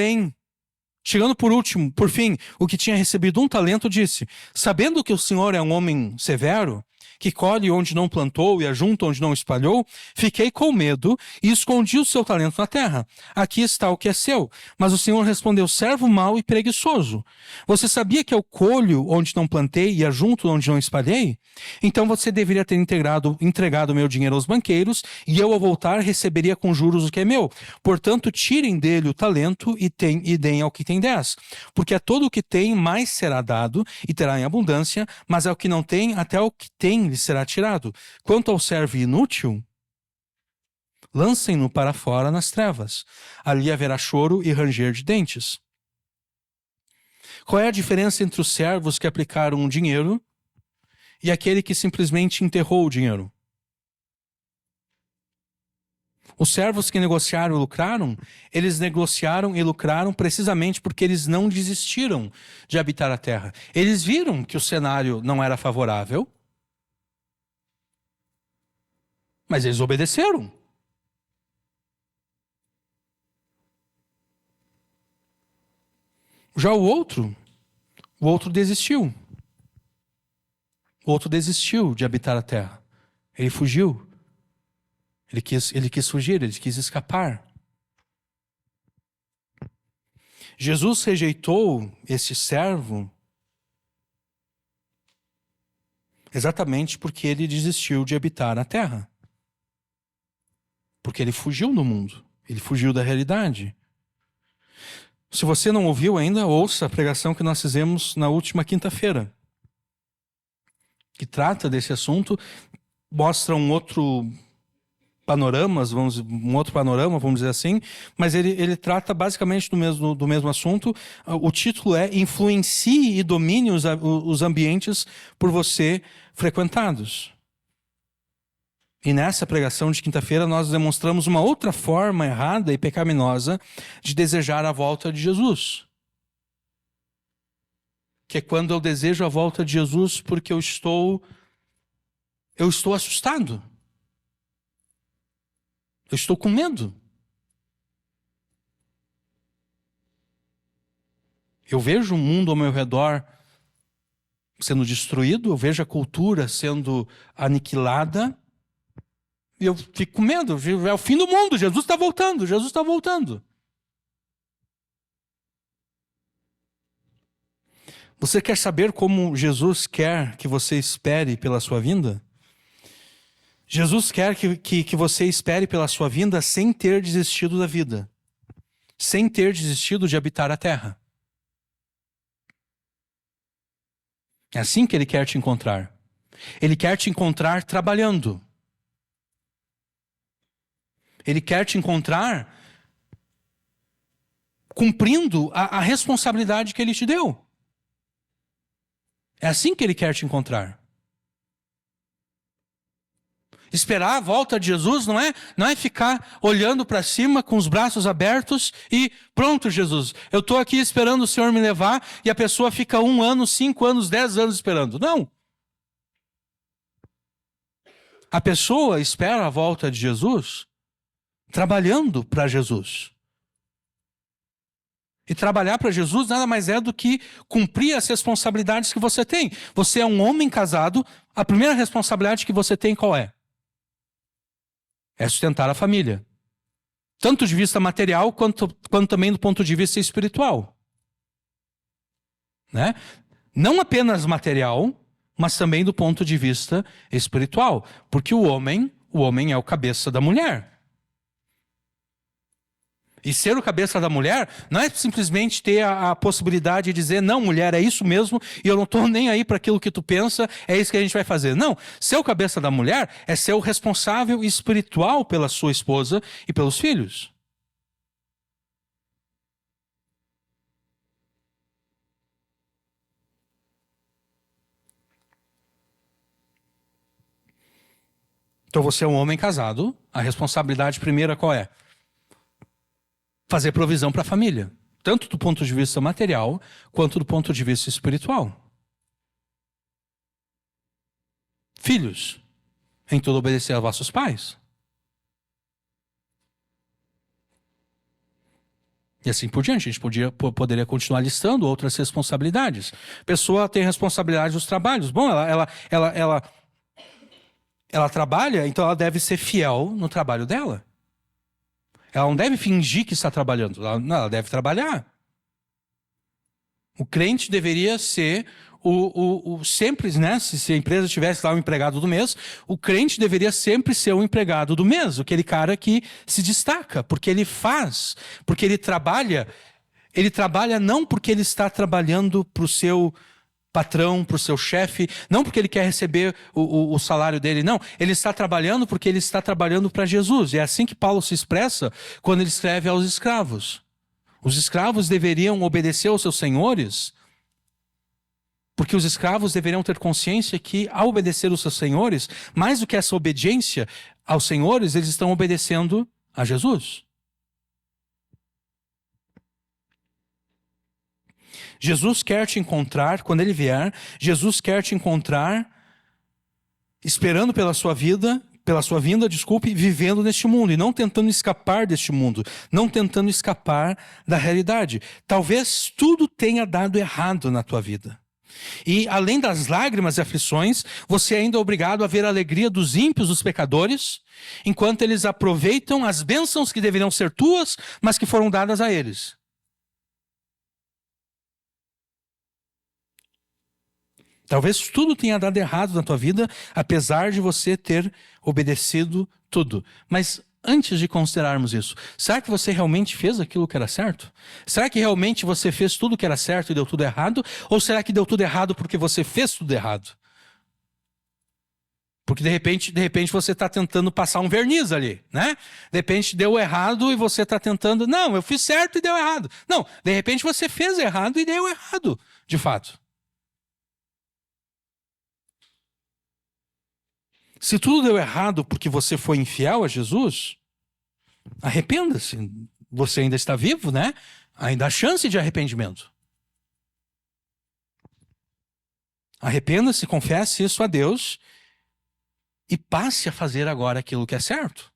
último, por fim, o que tinha recebido 1 talento disse: sabendo que o senhor é um homem severo, que colhe onde não plantou e ajunta onde não espalhou, fiquei com medo e escondi o seu talento na terra. Aqui está o que é seu. Mas o senhor respondeu: servo mau e preguiçoso. Você sabia que eu colho onde não plantei e ajunto onde não espalhei? Então você deveria ter entregado meu dinheiro aos banqueiros, e eu, ao voltar, receberia com juros o que é meu. Portanto, tirem dele o talento e deem ao que tem 10. Porque a todo o que tem mais será dado e terá em abundância, mas ao que não tem, até o que tem lhe será tirado. Quanto ao servo inútil, lancem-no para fora nas trevas. Ali haverá choro e ranger de dentes. Qual é a diferença entre os servos que aplicaram o dinheiro e aquele que simplesmente enterrou o dinheiro? Os servos que negociaram e lucraram, eles negociaram e lucraram precisamente porque eles não desistiram de habitar a terra. Eles viram que o cenário não era favorável, mas eles obedeceram. Já o outro desistiu. O outro desistiu de habitar a terra. Ele fugiu. Ele quis fugir, ele quis escapar. Jesus rejeitou esse servo exatamente porque ele desistiu de habitar a terra. Porque ele fugiu do mundo. Ele fugiu da realidade. Se você não ouviu ainda, ouça a pregação que nós fizemos na última quinta-feira, que trata desse assunto, mostra um outro panorama, vamos dizer assim, mas ele trata basicamente do mesmo assunto. O título é: Influencie e domine os ambientes por você frequentados. E nessa pregação de quinta-feira nós demonstramos uma outra forma errada e pecaminosa de desejar a volta de Jesus. Que é quando eu desejo a volta de Jesus porque eu estou assustado. Eu estou com medo. Eu vejo o mundo ao meu redor sendo destruído, eu vejo a cultura sendo aniquilada, e eu fico com medo. É o fim do mundo, Jesus está voltando, Jesus está voltando. Você quer saber como Jesus quer que você espere pela sua vinda? Jesus quer que você espere pela sua vinda sem ter desistido da vida. Sem ter desistido de habitar a terra. É assim que Ele quer te encontrar. Ele quer te encontrar trabalhando. Ele quer te encontrar cumprindo a responsabilidade que Ele te deu. É assim que Ele quer te encontrar. Esperar a volta de Jesus não é ficar olhando para cima com os braços abertos e pronto, Jesus, eu estou aqui esperando o Senhor me levar, e a pessoa fica 1 ano, 5 anos, 10 anos esperando. Não. A pessoa espera a volta de Jesus trabalhando para Jesus. E trabalhar para Jesus nada mais é do que cumprir as responsabilidades que você tem. Você é um homem casado, a primeira responsabilidade que você tem qual é? É sustentar a família. Tanto de vista material, quanto também do ponto de vista espiritual. Né? Não apenas material, mas também do ponto de vista espiritual. Porque o homem o homem é o cabeça da mulher. E ser o cabeça da mulher não é simplesmente ter a possibilidade de dizer, não, mulher, é isso mesmo, e eu não estou nem aí para aquilo que tu pensa, é isso que a gente vai fazer. Não, ser o cabeça da mulher é ser o responsável espiritual pela sua esposa e pelos filhos. Então você é um homem casado, a responsabilidade primeira qual é? Fazer provisão para a família, tanto do ponto de vista material, quanto do ponto de vista espiritual. Filhos, em tudo obedecer a vossos pais. E assim por diante, a gente poderia continuar listando outras responsabilidades. A pessoa tem responsabilidade dos trabalhos. Bom, ela trabalha, então ela deve ser fiel no trabalho dela. Ela não deve fingir que está trabalhando. Ela deve trabalhar. O crente deveria ser sempre, né? Se a empresa tivesse lá um empregado do mês, o crente deveria sempre ser o empregado do mês, aquele cara que se destaca, porque ele faz, porque ele trabalha não porque ele está trabalhando para o seu patrão, para o seu chefe, não porque ele quer receber o salário dele, não. Ele está trabalhando porque ele está trabalhando para Jesus. E é assim que Paulo se expressa quando ele escreve aos escravos. Os escravos deveriam obedecer aos seus senhores, porque os escravos deveriam ter consciência que, ao obedecer aos seus senhores, mais do que essa obediência aos senhores, eles estão obedecendo a Jesus. Jesus quer te encontrar, quando ele vier, Jesus quer te encontrar esperando pela sua vinda, vivendo neste mundo e não tentando escapar deste mundo, não tentando escapar da realidade. Talvez tudo tenha dado errado na tua vida. E além das lágrimas e aflições, você ainda é obrigado a ver a alegria dos ímpios, dos pecadores, enquanto eles aproveitam as bênçãos que deveriam ser tuas, mas que foram dadas a eles. Talvez tudo tenha dado errado na tua vida, apesar de você ter obedecido tudo. Mas antes de considerarmos isso, será que você realmente fez aquilo que era certo? Será que realmente você fez tudo que era certo e deu tudo errado? Ou será que deu tudo errado porque você fez tudo errado? Porque de repente você está tentando passar um verniz ali, né? De repente deu errado e você está tentando... Não, eu fiz certo e deu errado. Não, de repente você fez errado e deu errado, de fato. Se tudo deu errado porque você foi infiel a Jesus, arrependa-se. Você ainda está vivo, né? Ainda há chance de arrependimento. Arrependa-se, confesse isso a Deus e passe a fazer agora aquilo que é certo.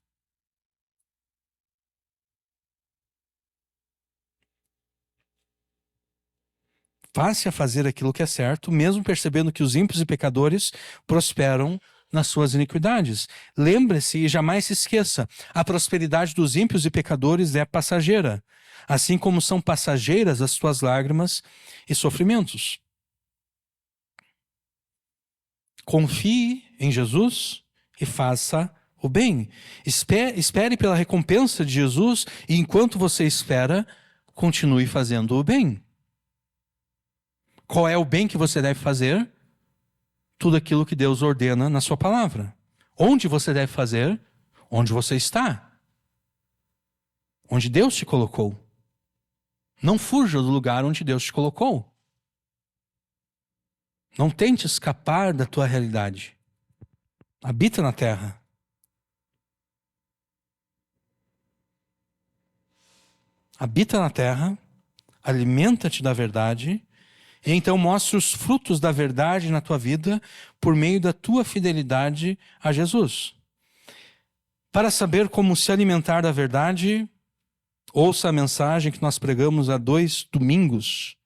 Passe a fazer aquilo que é certo, mesmo percebendo que os ímpios e pecadores prosperam nas suas iniquidades. Lembre-se e jamais se esqueça, a prosperidade dos ímpios e pecadores é passageira, assim como são passageiras as suas lágrimas e sofrimentos. Confie em Jesus e faça o bem. Espere pela recompensa de Jesus e enquanto você espera, continue fazendo o bem. Qual é o bem que você deve fazer? Tudo aquilo que Deus ordena na sua palavra. Onde você deve fazer? Onde você está. Onde Deus te colocou. Não fuja do lugar onde Deus te colocou. Não tente escapar da tua realidade. Habita na terra. Habita na terra, alimenta-te da verdade, e então mostre os frutos da verdade na tua vida por meio da tua fidelidade a Jesus. Para saber como se alimentar da verdade, ouça a mensagem que nós pregamos há 2 domingos,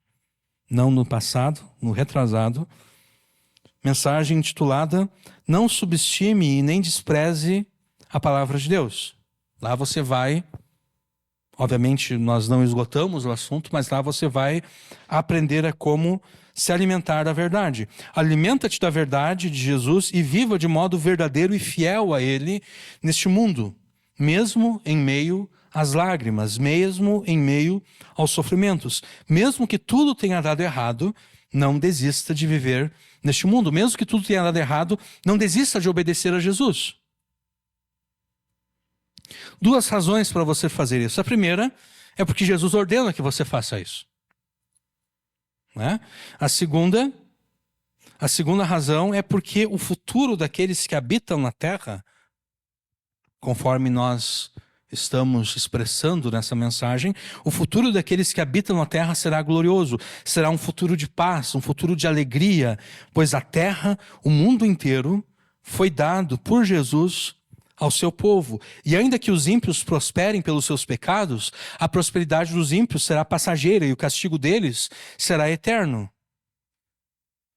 não no passado, no retrasado. Mensagem intitulada Não subestime e nem despreze a palavra de Deus. Lá você vai Obviamente, nós não esgotamos o assunto, mas lá você vai aprender a como se alimentar da verdade. Alimenta-te da verdade de Jesus e viva de modo verdadeiro e fiel a Ele neste mundo, mesmo em meio às lágrimas, mesmo em meio aos sofrimentos. Mesmo que tudo tenha dado errado, não desista de viver neste mundo. Mesmo que tudo tenha dado errado, não desista de obedecer a Jesus. Duas razões para você fazer isso. A primeira é porque Jesus ordena que você faça isso. Né? A segunda razão é porque o futuro daqueles que habitam na terra, conforme nós estamos expressando nessa mensagem, o futuro daqueles que habitam na terra será glorioso, será um futuro de paz, um futuro de alegria, pois a terra, o mundo inteiro, foi dado por Jesus ao seu povo. E ainda que os ímpios prosperem pelos seus pecados, a prosperidade dos ímpios será passageira e o castigo deles será eterno.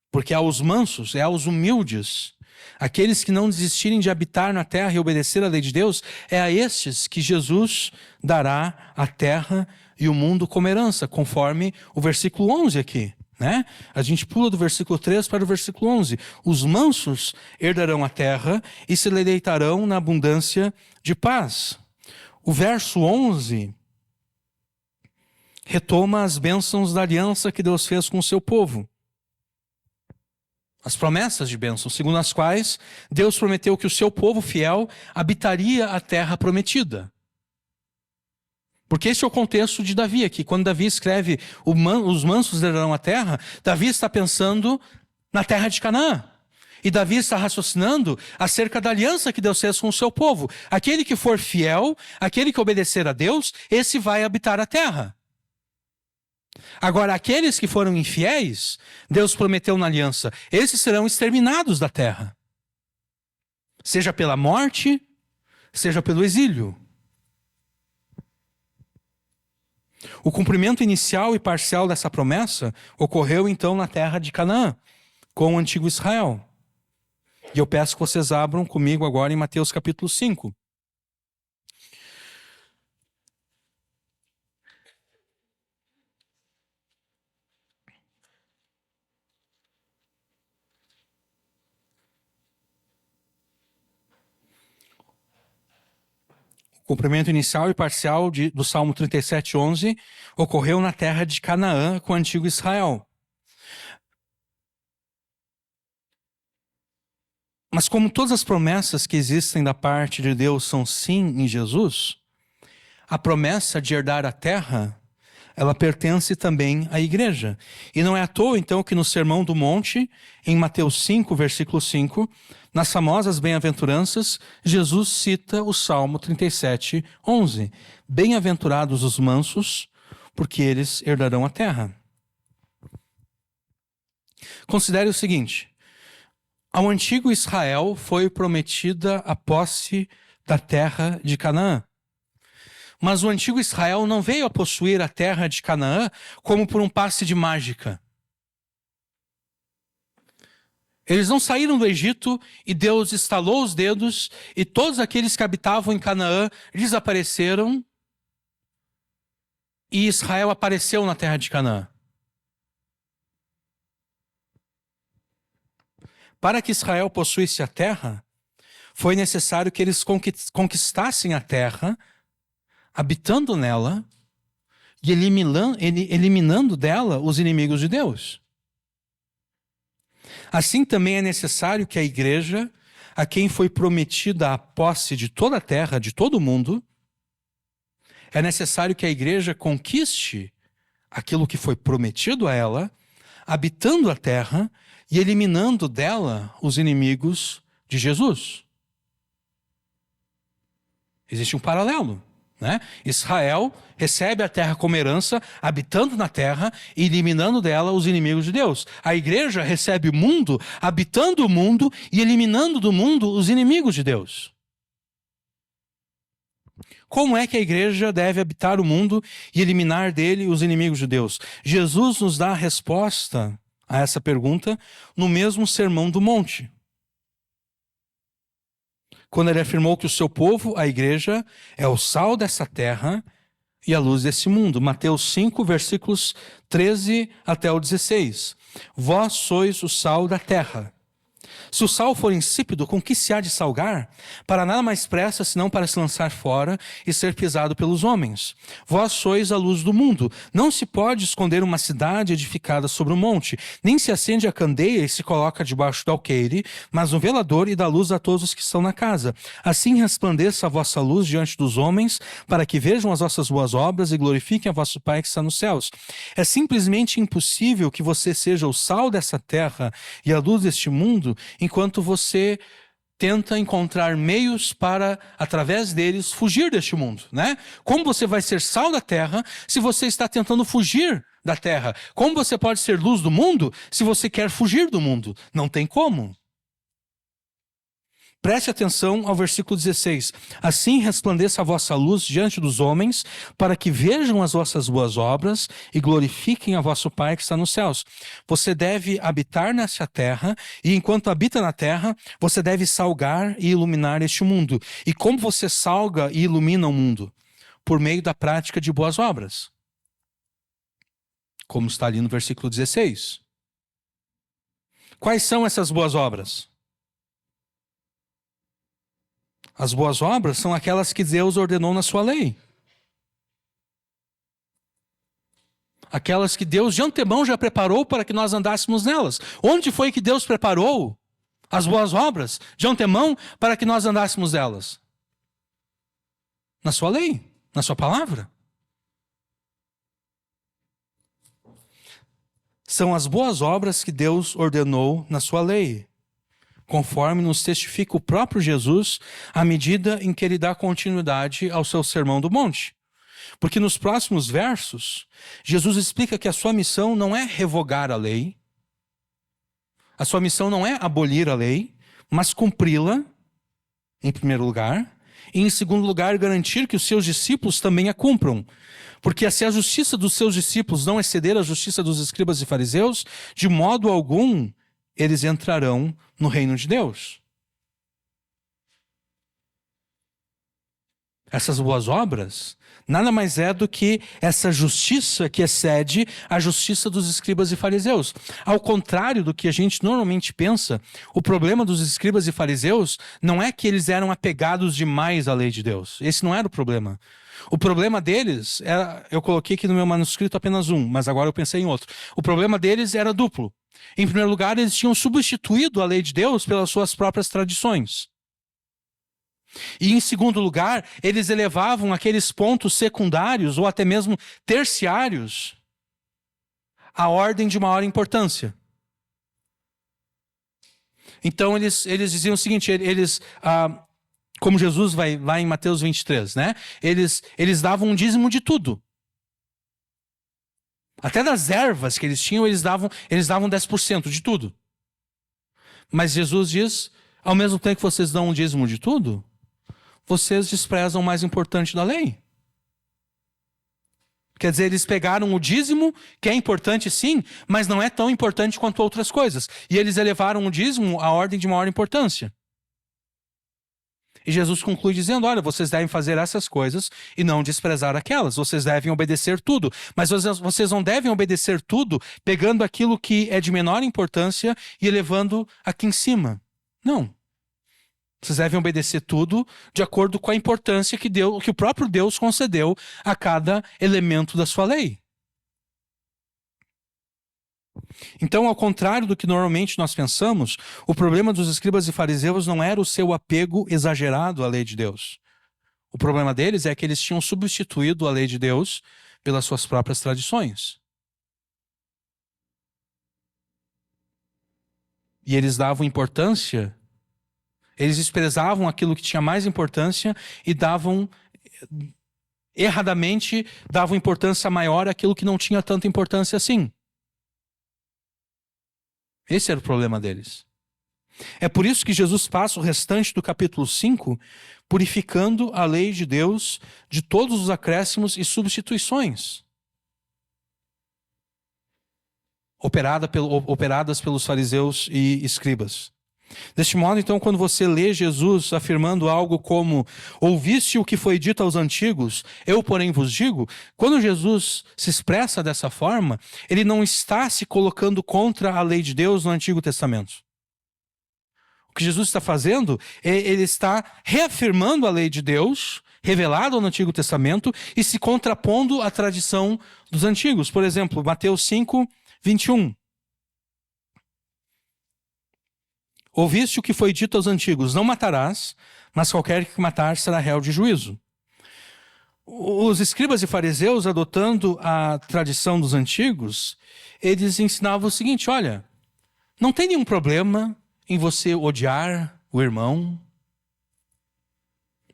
Porque aos mansos, aos humildes, aqueles que não desistirem de habitar na terra e obedecer à lei de Deus, é a estes que Jesus dará a terra e o mundo como herança, conforme o versículo 11 aqui. Né? A gente pula do versículo 3 para o versículo 11. Os mansos herdarão a terra e se deleitarão na abundância de paz. O verso 11 retoma as bênçãos da aliança que Deus fez com o seu povo. As promessas de bênção, segundo as quais Deus prometeu que o seu povo fiel habitaria a terra prometida. Porque esse é o contexto de Davi aqui. Quando Davi escreve os mansos herdarão a terra, Davi está pensando na terra de Canaã. E Davi está raciocinando acerca da aliança que Deus fez com o seu povo. Aquele que for fiel, aquele que obedecer a Deus, esse vai habitar a terra. Agora, aqueles que foram infiéis, Deus prometeu na aliança, esses serão exterminados da terra. Seja pela morte, seja pelo exílio. O cumprimento inicial e parcial dessa promessa ocorreu então na terra de Canaã, com o antigo Israel. E eu peço que vocês abram comigo agora em Mateus capítulo 5. O cumprimento inicial e parcial do Salmo 37:11 ocorreu na terra de Canaã com o antigo Israel. Mas como todas as promessas que existem da parte de Deus são sim em Jesus, a promessa de herdar a terra, ela pertence também à igreja. E não é à toa, então, que no Sermão do Monte, em Mateus 5, versículo 5, nas famosas bem-aventuranças, Jesus cita o Salmo 37:11. Bem-aventurados os mansos, porque eles herdarão a terra. Considere o seguinte: ao antigo Israel foi prometida a posse da terra de Canaã. Mas o antigo Israel não veio a possuir a terra de Canaã como por um passe de mágica. Eles não saíram do Egito e Deus estalou os dedos e todos aqueles que habitavam em Canaã desapareceram e Israel apareceu na terra de Canaã. Para que Israel possuísse a terra, foi necessário que eles conquistassem a terra, habitando nela e eliminando dela os inimigos de Deus. Assim também é necessário que a igreja, a quem foi prometida a posse de toda a terra, de todo o mundo, é necessário que a igreja conquiste aquilo que foi prometido a ela, habitando a terra e eliminando dela os inimigos de Jesus. Existe um paralelo. Né? Israel recebe a terra como herança, habitando na terra e eliminando dela os inimigos de Deus. A igreja recebe o mundo, habitando o mundo e eliminando do mundo os inimigos de Deus. Como é que a igreja deve habitar o mundo e eliminar dele os inimigos de Deus? Jesus nos dá a resposta a essa pergunta no mesmo Sermão do Monte, quando ele afirmou que o seu povo, a igreja, é o sal dessa terra e a luz desse mundo. Mateus 5, versículos 13 até o 16. Vós sois o sal da terra. Se o sal for insípido, com que se há de salgar? Para nada mais presta, senão para se lançar fora e ser pisado pelos homens. Vós sois a luz do mundo. Não se pode esconder uma cidade edificada sobre um monte, nem se acende a candeia e se coloca debaixo do alqueire, mas no velador e dá luz a todos os que estão na casa. Assim resplandeça a vossa luz diante dos homens, para que vejam as vossas boas obras e glorifiquem a vosso Pai que está nos céus. É simplesmente impossível que você seja o sal dessa terra e a luz deste mundo, enquanto você tenta encontrar meios para, através deles, fugir deste mundo, né? Como você vai ser sal da terra se você está tentando fugir da terra? Como você pode ser luz do mundo se você quer fugir do mundo? Não tem como. Preste atenção ao versículo 16. Assim resplandeça a vossa luz diante dos homens, para que vejam as vossas boas obras e glorifiquem a vosso Pai que está nos céus. Você deve habitar nessa terra, e enquanto habita na terra, você deve salgar e iluminar este mundo. E como você salga e ilumina o mundo? Por meio da prática de boas obras. Como está ali no versículo 16. Quais são essas boas obras? As boas obras são aquelas que Deus ordenou na sua lei. Aquelas que Deus de antemão já preparou para que nós andássemos nelas. Onde foi que Deus preparou as boas obras de antemão para que nós andássemos nelas? Na sua lei, na sua palavra. São as boas obras que Deus ordenou na sua lei, conforme nos testifica o próprio Jesus, à medida em que ele dá continuidade ao seu Sermão do Monte. Porque nos próximos versos, Jesus explica que a sua missão não é revogar a lei, a sua missão não é abolir a lei, mas cumpri-la, em primeiro lugar, e em segundo lugar, garantir que os seus discípulos também a cumpram. Porque se a justiça dos seus discípulos não exceder a justiça dos escribas e fariseus, de modo algum eles entrarão no reino de Deus. Essas boas obras nada mais é do que essa justiça que excede a justiça dos escribas e fariseus. Ao contrário do que a gente normalmente pensa, o problema dos escribas e fariseus não é que eles eram apegados demais à lei de Deus. Esse não era o problema. O problema deles era, eu coloquei aqui no meu manuscrito apenas um, mas agora eu pensei em outro. O problema deles era duplo. Em primeiro lugar, eles tinham substituído a lei de Deus pelas suas próprias tradições. E em segundo lugar, eles elevavam aqueles pontos secundários ou até mesmo terciários à ordem de maior importância. Então eles diziam o seguinte, como Jesus vai lá em Mateus 23, né? Eles davam um dízimo de tudo. Até das ervas que eles tinham, eles davam 10% de tudo. Mas Jesus diz, ao mesmo tempo que vocês dão um dízimo de tudo, vocês desprezam o mais importante da lei. Quer dizer, eles pegaram o dízimo, que é importante sim, mas não é tão importante quanto outras coisas. E eles elevaram o dízimo à ordem de maior importância. E Jesus conclui dizendo, olha, vocês devem fazer essas coisas e não desprezar aquelas. Vocês devem obedecer tudo. Mas vocês não devem obedecer tudo pegando aquilo que é de menor importância e elevando aqui em cima. Não. Vocês devem obedecer tudo de acordo com a importância que o próprio Deus concedeu a cada elemento da sua lei. Então, ao contrário do que normalmente nós pensamos, o problema dos escribas e fariseus não era o seu apego exagerado à lei de Deus. O problema deles é que eles tinham substituído a lei de Deus pelas suas próprias tradições. E eles davam importância, eles desprezavam aquilo que tinha mais importância e erradamente, davam importância maior àquilo que não tinha tanta importância assim. Esse era o problema deles. É por isso que Jesus passa o restante do capítulo 5 purificando a lei de Deus de todos os acréscimos e substituições operadas pelos fariseus e escribas. Deste modo, então, quando você lê Jesus afirmando algo como ouviste o que foi dito aos antigos, eu, porém, vos digo, quando Jesus se expressa dessa forma, ele não está se colocando contra a lei de Deus no Antigo Testamento. O que Jesus está fazendo, ele está reafirmando a lei de Deus, revelada no Antigo Testamento, e se contrapondo à tradição dos antigos. Por exemplo, Mateus 5, 21. Ouviste o que foi dito aos antigos, não matarás, mas qualquer que matar será réu de juízo. Os escribas e fariseus, adotando a tradição dos antigos, eles ensinavam o seguinte: olha, não tem nenhum problema em você odiar o irmão,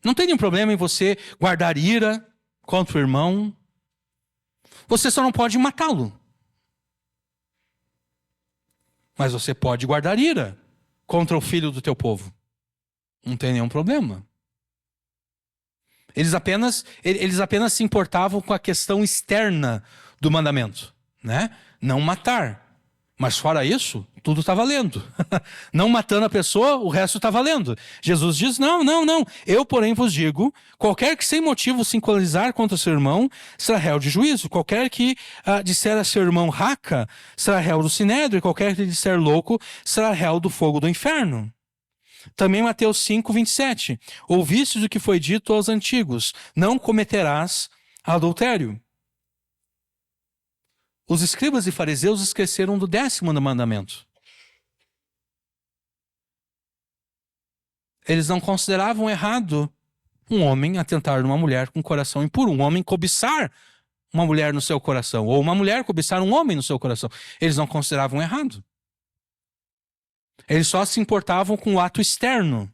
não tem nenhum problema em você guardar ira contra o irmão, você só não pode matá-lo. Mas você pode guardar ira contra o filho do teu povo. Não tem nenhum problema. Eles apenas se importavam com a questão externa do mandamento, né? Não matar. Mas fora isso, tudo está valendo. Não matando a pessoa, o resto está valendo. Jesus diz, não. Eu, porém, vos digo, qualquer que sem motivo se encolerizar contra seu irmão, será réu de juízo. Qualquer que disser a seu irmão raca, será réu do sinédrio. E qualquer que lhe disser louco, será réu do fogo do inferno. Também Mateus 5, 27. Ouvistes o que foi dito aos antigos, não cometerás adultério. Os escribas e fariseus esqueceram do 10º mandamento. Eles não consideravam errado um homem atentar numa mulher com coração impuro, um homem cobiçar uma mulher no seu coração, ou uma mulher cobiçar um homem no seu coração. Eles não consideravam errado. Eles só se importavam com o ato externo.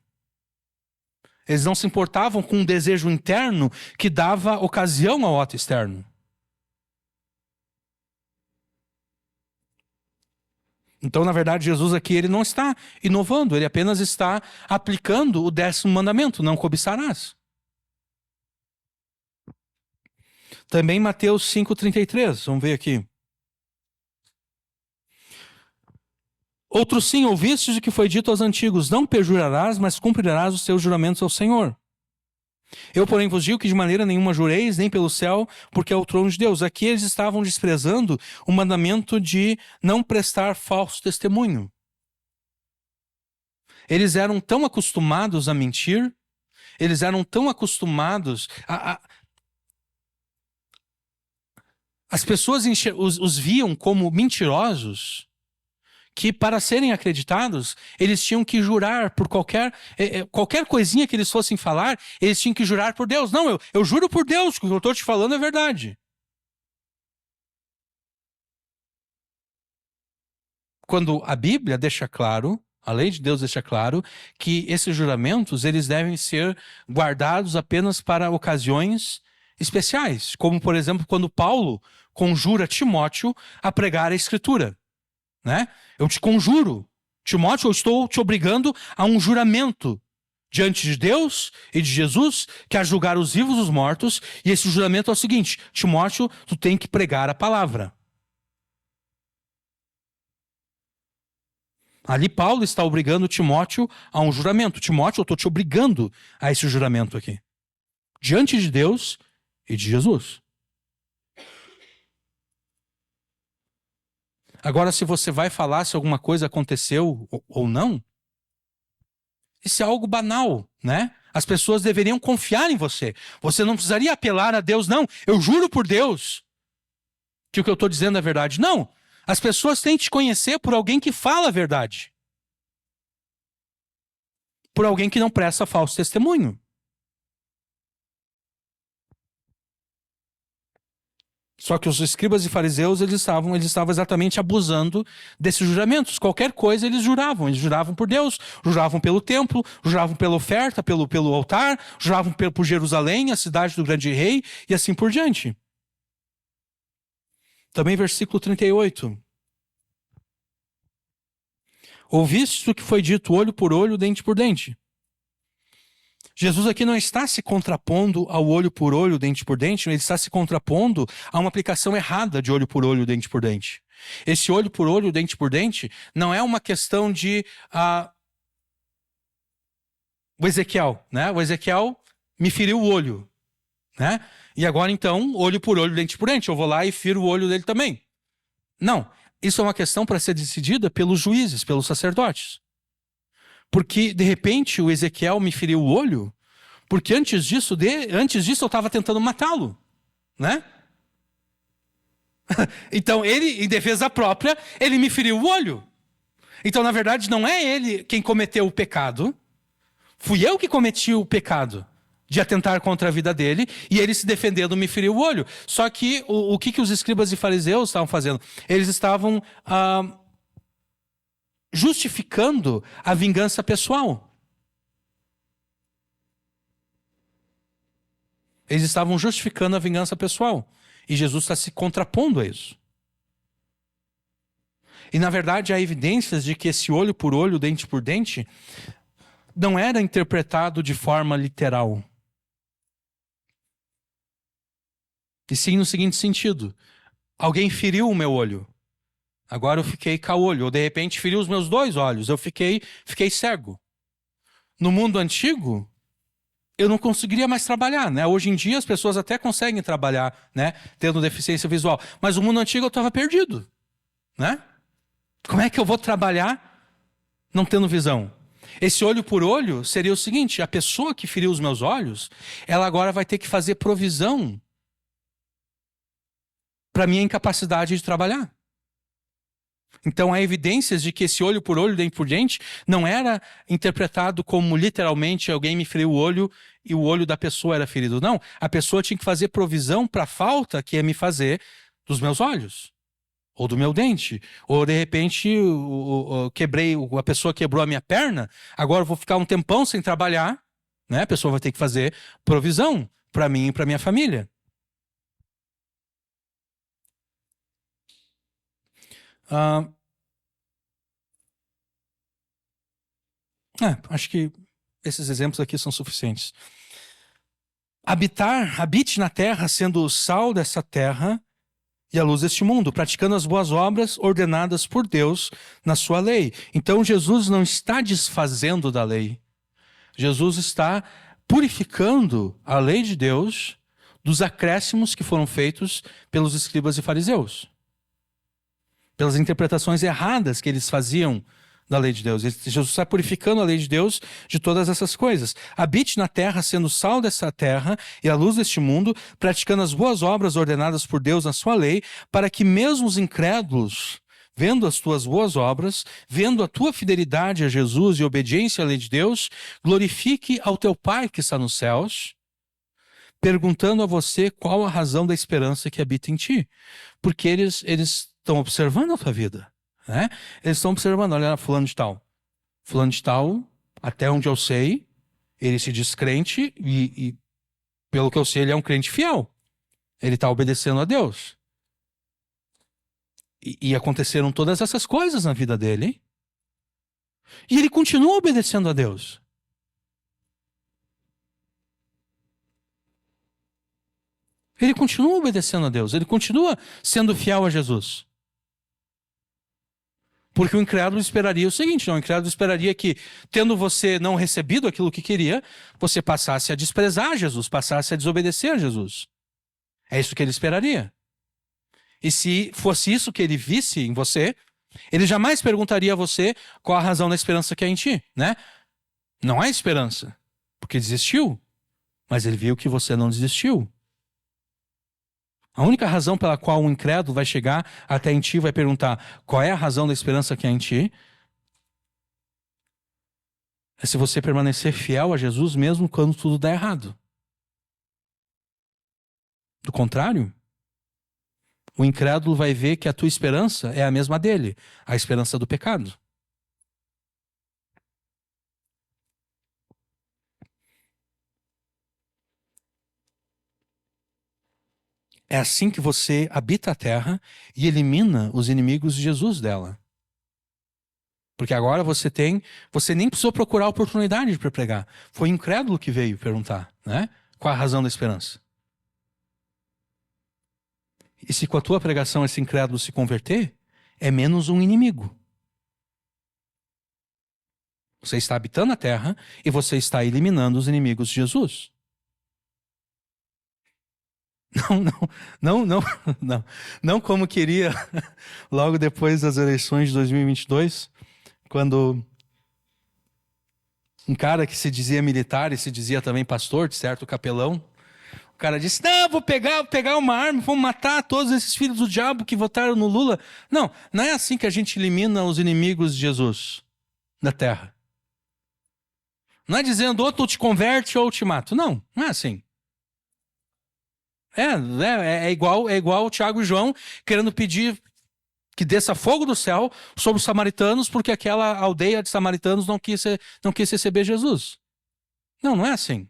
Eles não se importavam com um desejo interno que dava ocasião ao ato externo. Então, na verdade, Jesus aqui ele não está inovando, ele apenas está aplicando o 10º mandamento, não cobiçarás. Também Mateus 5,33, vamos ver aqui. Outro sim, ouvistes o que foi dito aos antigos, não perjurarás, mas cumprirás os teus juramentos ao Senhor. Eu, porém, vos digo que de maneira nenhuma jureis, nem pelo céu, porque é o trono de Deus. Aqui eles estavam desprezando o mandamento de não prestar falso testemunho. Eles eram tão acostumados a mentir, eles eram tão acostumados as pessoas os viam como mentirosos, que para serem acreditados, eles tinham que jurar por qualquer coisinha que eles fossem falar, eles tinham que jurar por Deus. Não, eu juro por Deus que o que eu estou te falando é verdade. Quando a Bíblia deixa claro, a lei de Deus deixa claro, que esses juramentos eles devem ser guardados apenas para ocasiões especiais. Como, por exemplo, quando Paulo conjura Timóteo a pregar a Escritura. Né? Eu te conjuro, Timóteo, eu estou te obrigando a um juramento diante de Deus e de Jesus, que é julgar os vivos e os mortos, e esse juramento é o seguinte: Timóteo, tu tem que pregar a palavra. Ali Paulo está obrigando Timóteo a um juramento. Timóteo, eu estou te obrigando a esse juramento aqui, diante de Deus e de Jesus. Agora, se você vai falar se alguma coisa aconteceu ou não, isso é algo banal, né? As pessoas deveriam confiar em você. Você não precisaria apelar a Deus, não. Eu juro por Deus que o que eu estou dizendo é verdade. Não. As pessoas têm que te conhecer por alguém que fala a verdade. Por alguém que não presta falso testemunho. Só que os escribas e fariseus, eles estavam exatamente abusando desses juramentos. Qualquer coisa eles juravam por Deus, juravam pelo templo, juravam pela oferta, pelo altar, juravam por Jerusalém, a cidade do grande rei, e assim por diante. Também versículo 38. Ouviste o que foi dito olho por olho, dente por dente. Jesus aqui não está se contrapondo ao olho por olho, dente por dente, ele está se contrapondo a uma aplicação errada de olho por olho, dente por dente. Esse olho por olho, dente por dente, não é uma questão de o Ezequiel, né? O Ezequiel me feriu o olho, né? E agora então, olho por olho, dente por dente, eu vou lá e firo o olho dele também. Não, isso é uma questão para ser decidida pelos juízes, pelos sacerdotes. Porque, de repente, o Ezequiel me feriu o olho, porque antes disso eu estava tentando matá-lo, né? Então, ele, em defesa própria, ele me feriu o olho. Então, na verdade, não é ele quem cometeu o pecado, fui eu que cometi o pecado de atentar contra a vida dele, e ele se defendendo me feriu o olho. Só que o que os escribas e fariseus estavam fazendo? Eles estavam justificando a vingança pessoal. Eles estavam justificando a vingança pessoal. E Jesus está se contrapondo a isso. E, na verdade, há evidências de que esse olho por olho, dente por dente, não era interpretado de forma literal. E sim no seguinte sentido: alguém feriu o meu olho, agora eu fiquei caolho. Ou de repente feriu os meus 2 olhos, eu fiquei cego. No mundo antigo, eu não conseguiria mais trabalhar, né? Hoje em dia as pessoas até conseguem trabalhar, né? Tendo deficiência visual. Mas no mundo antigo eu estava perdido, né? Como é que eu vou trabalhar não tendo visão? Esse olho por olho seria o seguinte: a pessoa que feriu os meus olhos, ela agora vai ter que fazer provisão para minha incapacidade de trabalhar. Então há evidências de que esse olho por olho, dente por dente, não era interpretado como literalmente alguém me feriu o olho e o olho da pessoa era ferido. Não, a pessoa tinha que fazer provisão para a falta que ia me fazer dos meus olhos, ou do meu dente. Ou de repente a pessoa quebrou a minha perna, agora eu vou ficar um tempão sem trabalhar, né? A pessoa vai ter que fazer provisão para mim e para minha família. Acho que esses exemplos aqui são suficientes. Habite na terra, sendo o sal dessa terra e a luz deste mundo, praticando as boas obras ordenadas por Deus na sua lei. Então Jesus não está desfazendo da lei. Jesus está purificando a lei de Deus dos acréscimos que foram feitos pelos escribas e fariseus, pelas interpretações erradas que eles faziam da lei de Deus. Jesus está purificando a lei de Deus de todas essas coisas. Habite na terra, sendo o sal dessa terra e a luz deste mundo, praticando as boas obras ordenadas por Deus na sua lei, para que mesmo os incrédulos, vendo as tuas boas obras, vendo a tua fidelidade a Jesus e obediência à lei de Deus, glorifique ao teu Pai que está nos céus, perguntando a você qual a razão da esperança que habita em ti. Porque eles estão observando a tua vida, né? Eles estão observando, olha, fulano de tal. Fulano de tal, até onde eu sei, ele se diz crente e pelo que eu sei, ele é um crente fiel. Ele está obedecendo a Deus. E aconteceram todas essas coisas na vida dele. E ele continua obedecendo a Deus. Ele continua obedecendo a Deus. Ele continua sendo fiel a Jesus. Porque o incrédulo esperaria o seguinte: não, o incrédulo esperaria que, tendo você não recebido aquilo que queria, você passasse a desprezar Jesus, passasse a desobedecer a Jesus. É isso que ele esperaria. E se fosse isso que ele visse em você, ele jamais perguntaria a você qual a razão da esperança que há em ti, né? Não há esperança, porque desistiu, mas ele viu que você não desistiu. A única razão pela qual um incrédulo vai chegar até em ti e vai perguntar qual é a razão da esperança que há em ti é se você permanecer fiel a Jesus mesmo quando tudo dá errado. Do contrário, o incrédulo vai ver que a tua esperança é a mesma dele, a esperança do pecado. É assim que você habita a terra e elimina os inimigos de Jesus dela. Porque agora você nem precisou procurar a oportunidade para pregar. Foi o incrédulo que veio perguntar, né? Qual a razão da esperança? E se com a tua pregação esse incrédulo se converter, é menos um inimigo. Você está habitando a terra e você está eliminando os inimigos de Jesus. Não como queria logo depois das eleições de 2022, quando um cara que se dizia militar e se dizia também pastor, de certo capelão, o cara disse, não, vou pegar uma arma, vou matar todos esses filhos do diabo que votaram no Lula. Não é assim que a gente elimina os inimigos de Jesus da terra. Não é dizendo, ou tu te converte ou eu te mato. Não é assim. É igual o Tiago e João querendo pedir que desça fogo do céu sobre os samaritanos, porque aquela aldeia de samaritanos não quis receber Jesus. Não é assim.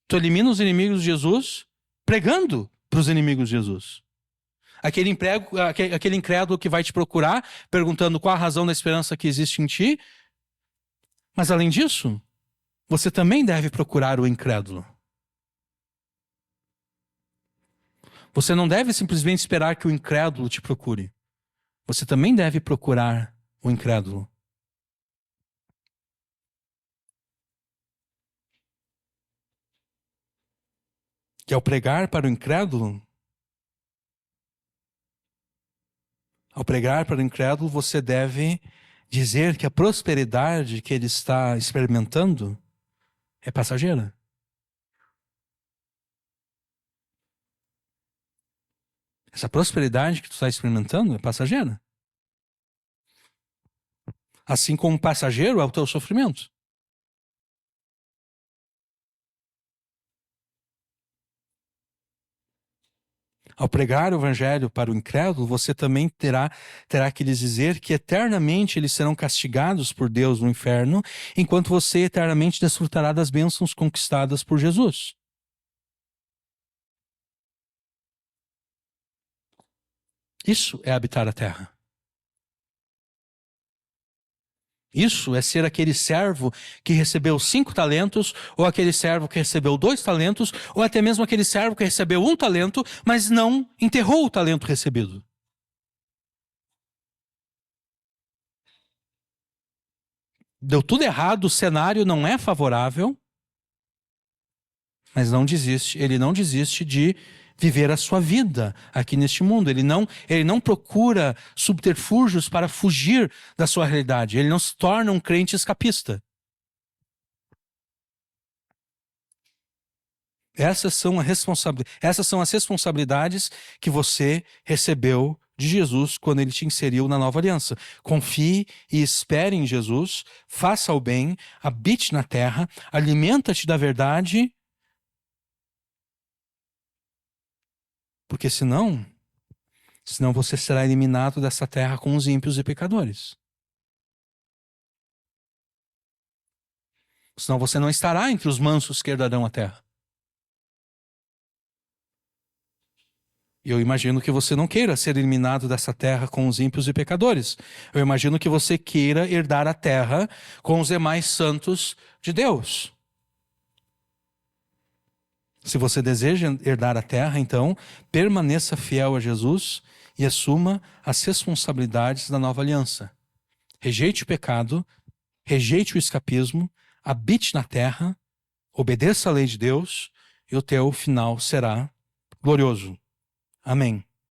Tu elimina os inimigos de Jesus pregando para os inimigos de Jesus. Aquele incrédulo que vai te procurar, perguntando qual a razão da esperança que existe em ti. Mas além disso, você também deve procurar o incrédulo. Você não deve simplesmente esperar que o incrédulo te procure. Você também deve procurar o incrédulo. Que ao pregar para o incrédulo, você deve dizer que a prosperidade que ele está experimentando é passageira. Essa prosperidade que tu está experimentando é passageira. Assim como passageiro é o teu sofrimento. Ao pregar o evangelho para o incrédulo, você também terá que lhes dizer que eternamente eles serão castigados por Deus no inferno, enquanto você eternamente desfrutará das bênçãos conquistadas por Jesus. Isso é habitar a terra. Isso é ser aquele servo que recebeu 5 talentos, ou aquele servo que recebeu 2 talentos, ou até mesmo aquele servo que recebeu 1 talento, mas não enterrou o talento recebido. Deu tudo errado, o cenário não é favorável, mas ele não desiste de viver a sua vida aqui neste mundo. Ele não procura subterfúgios para fugir da sua realidade. Ele não se torna um crente escapista. Essas são as responsabilidades que você recebeu de Jesus quando ele te inseriu na nova aliança. Confie e espere em Jesus, faça o bem, habite na terra, alimenta-te da verdade, porque senão você será eliminado dessa terra com os ímpios e pecadores. Senão você não estará entre os mansos que herdarão a terra. E eu imagino que você não queira ser eliminado dessa terra com os ímpios e pecadores. Eu imagino que você queira herdar a terra com os demais santos de Deus. Se você deseja herdar a terra, então, permaneça fiel a Jesus e assuma as responsabilidades da nova aliança. Rejeite o pecado, rejeite o escapismo, habite na terra, obedeça à lei de Deus e o teu final será glorioso. Amém.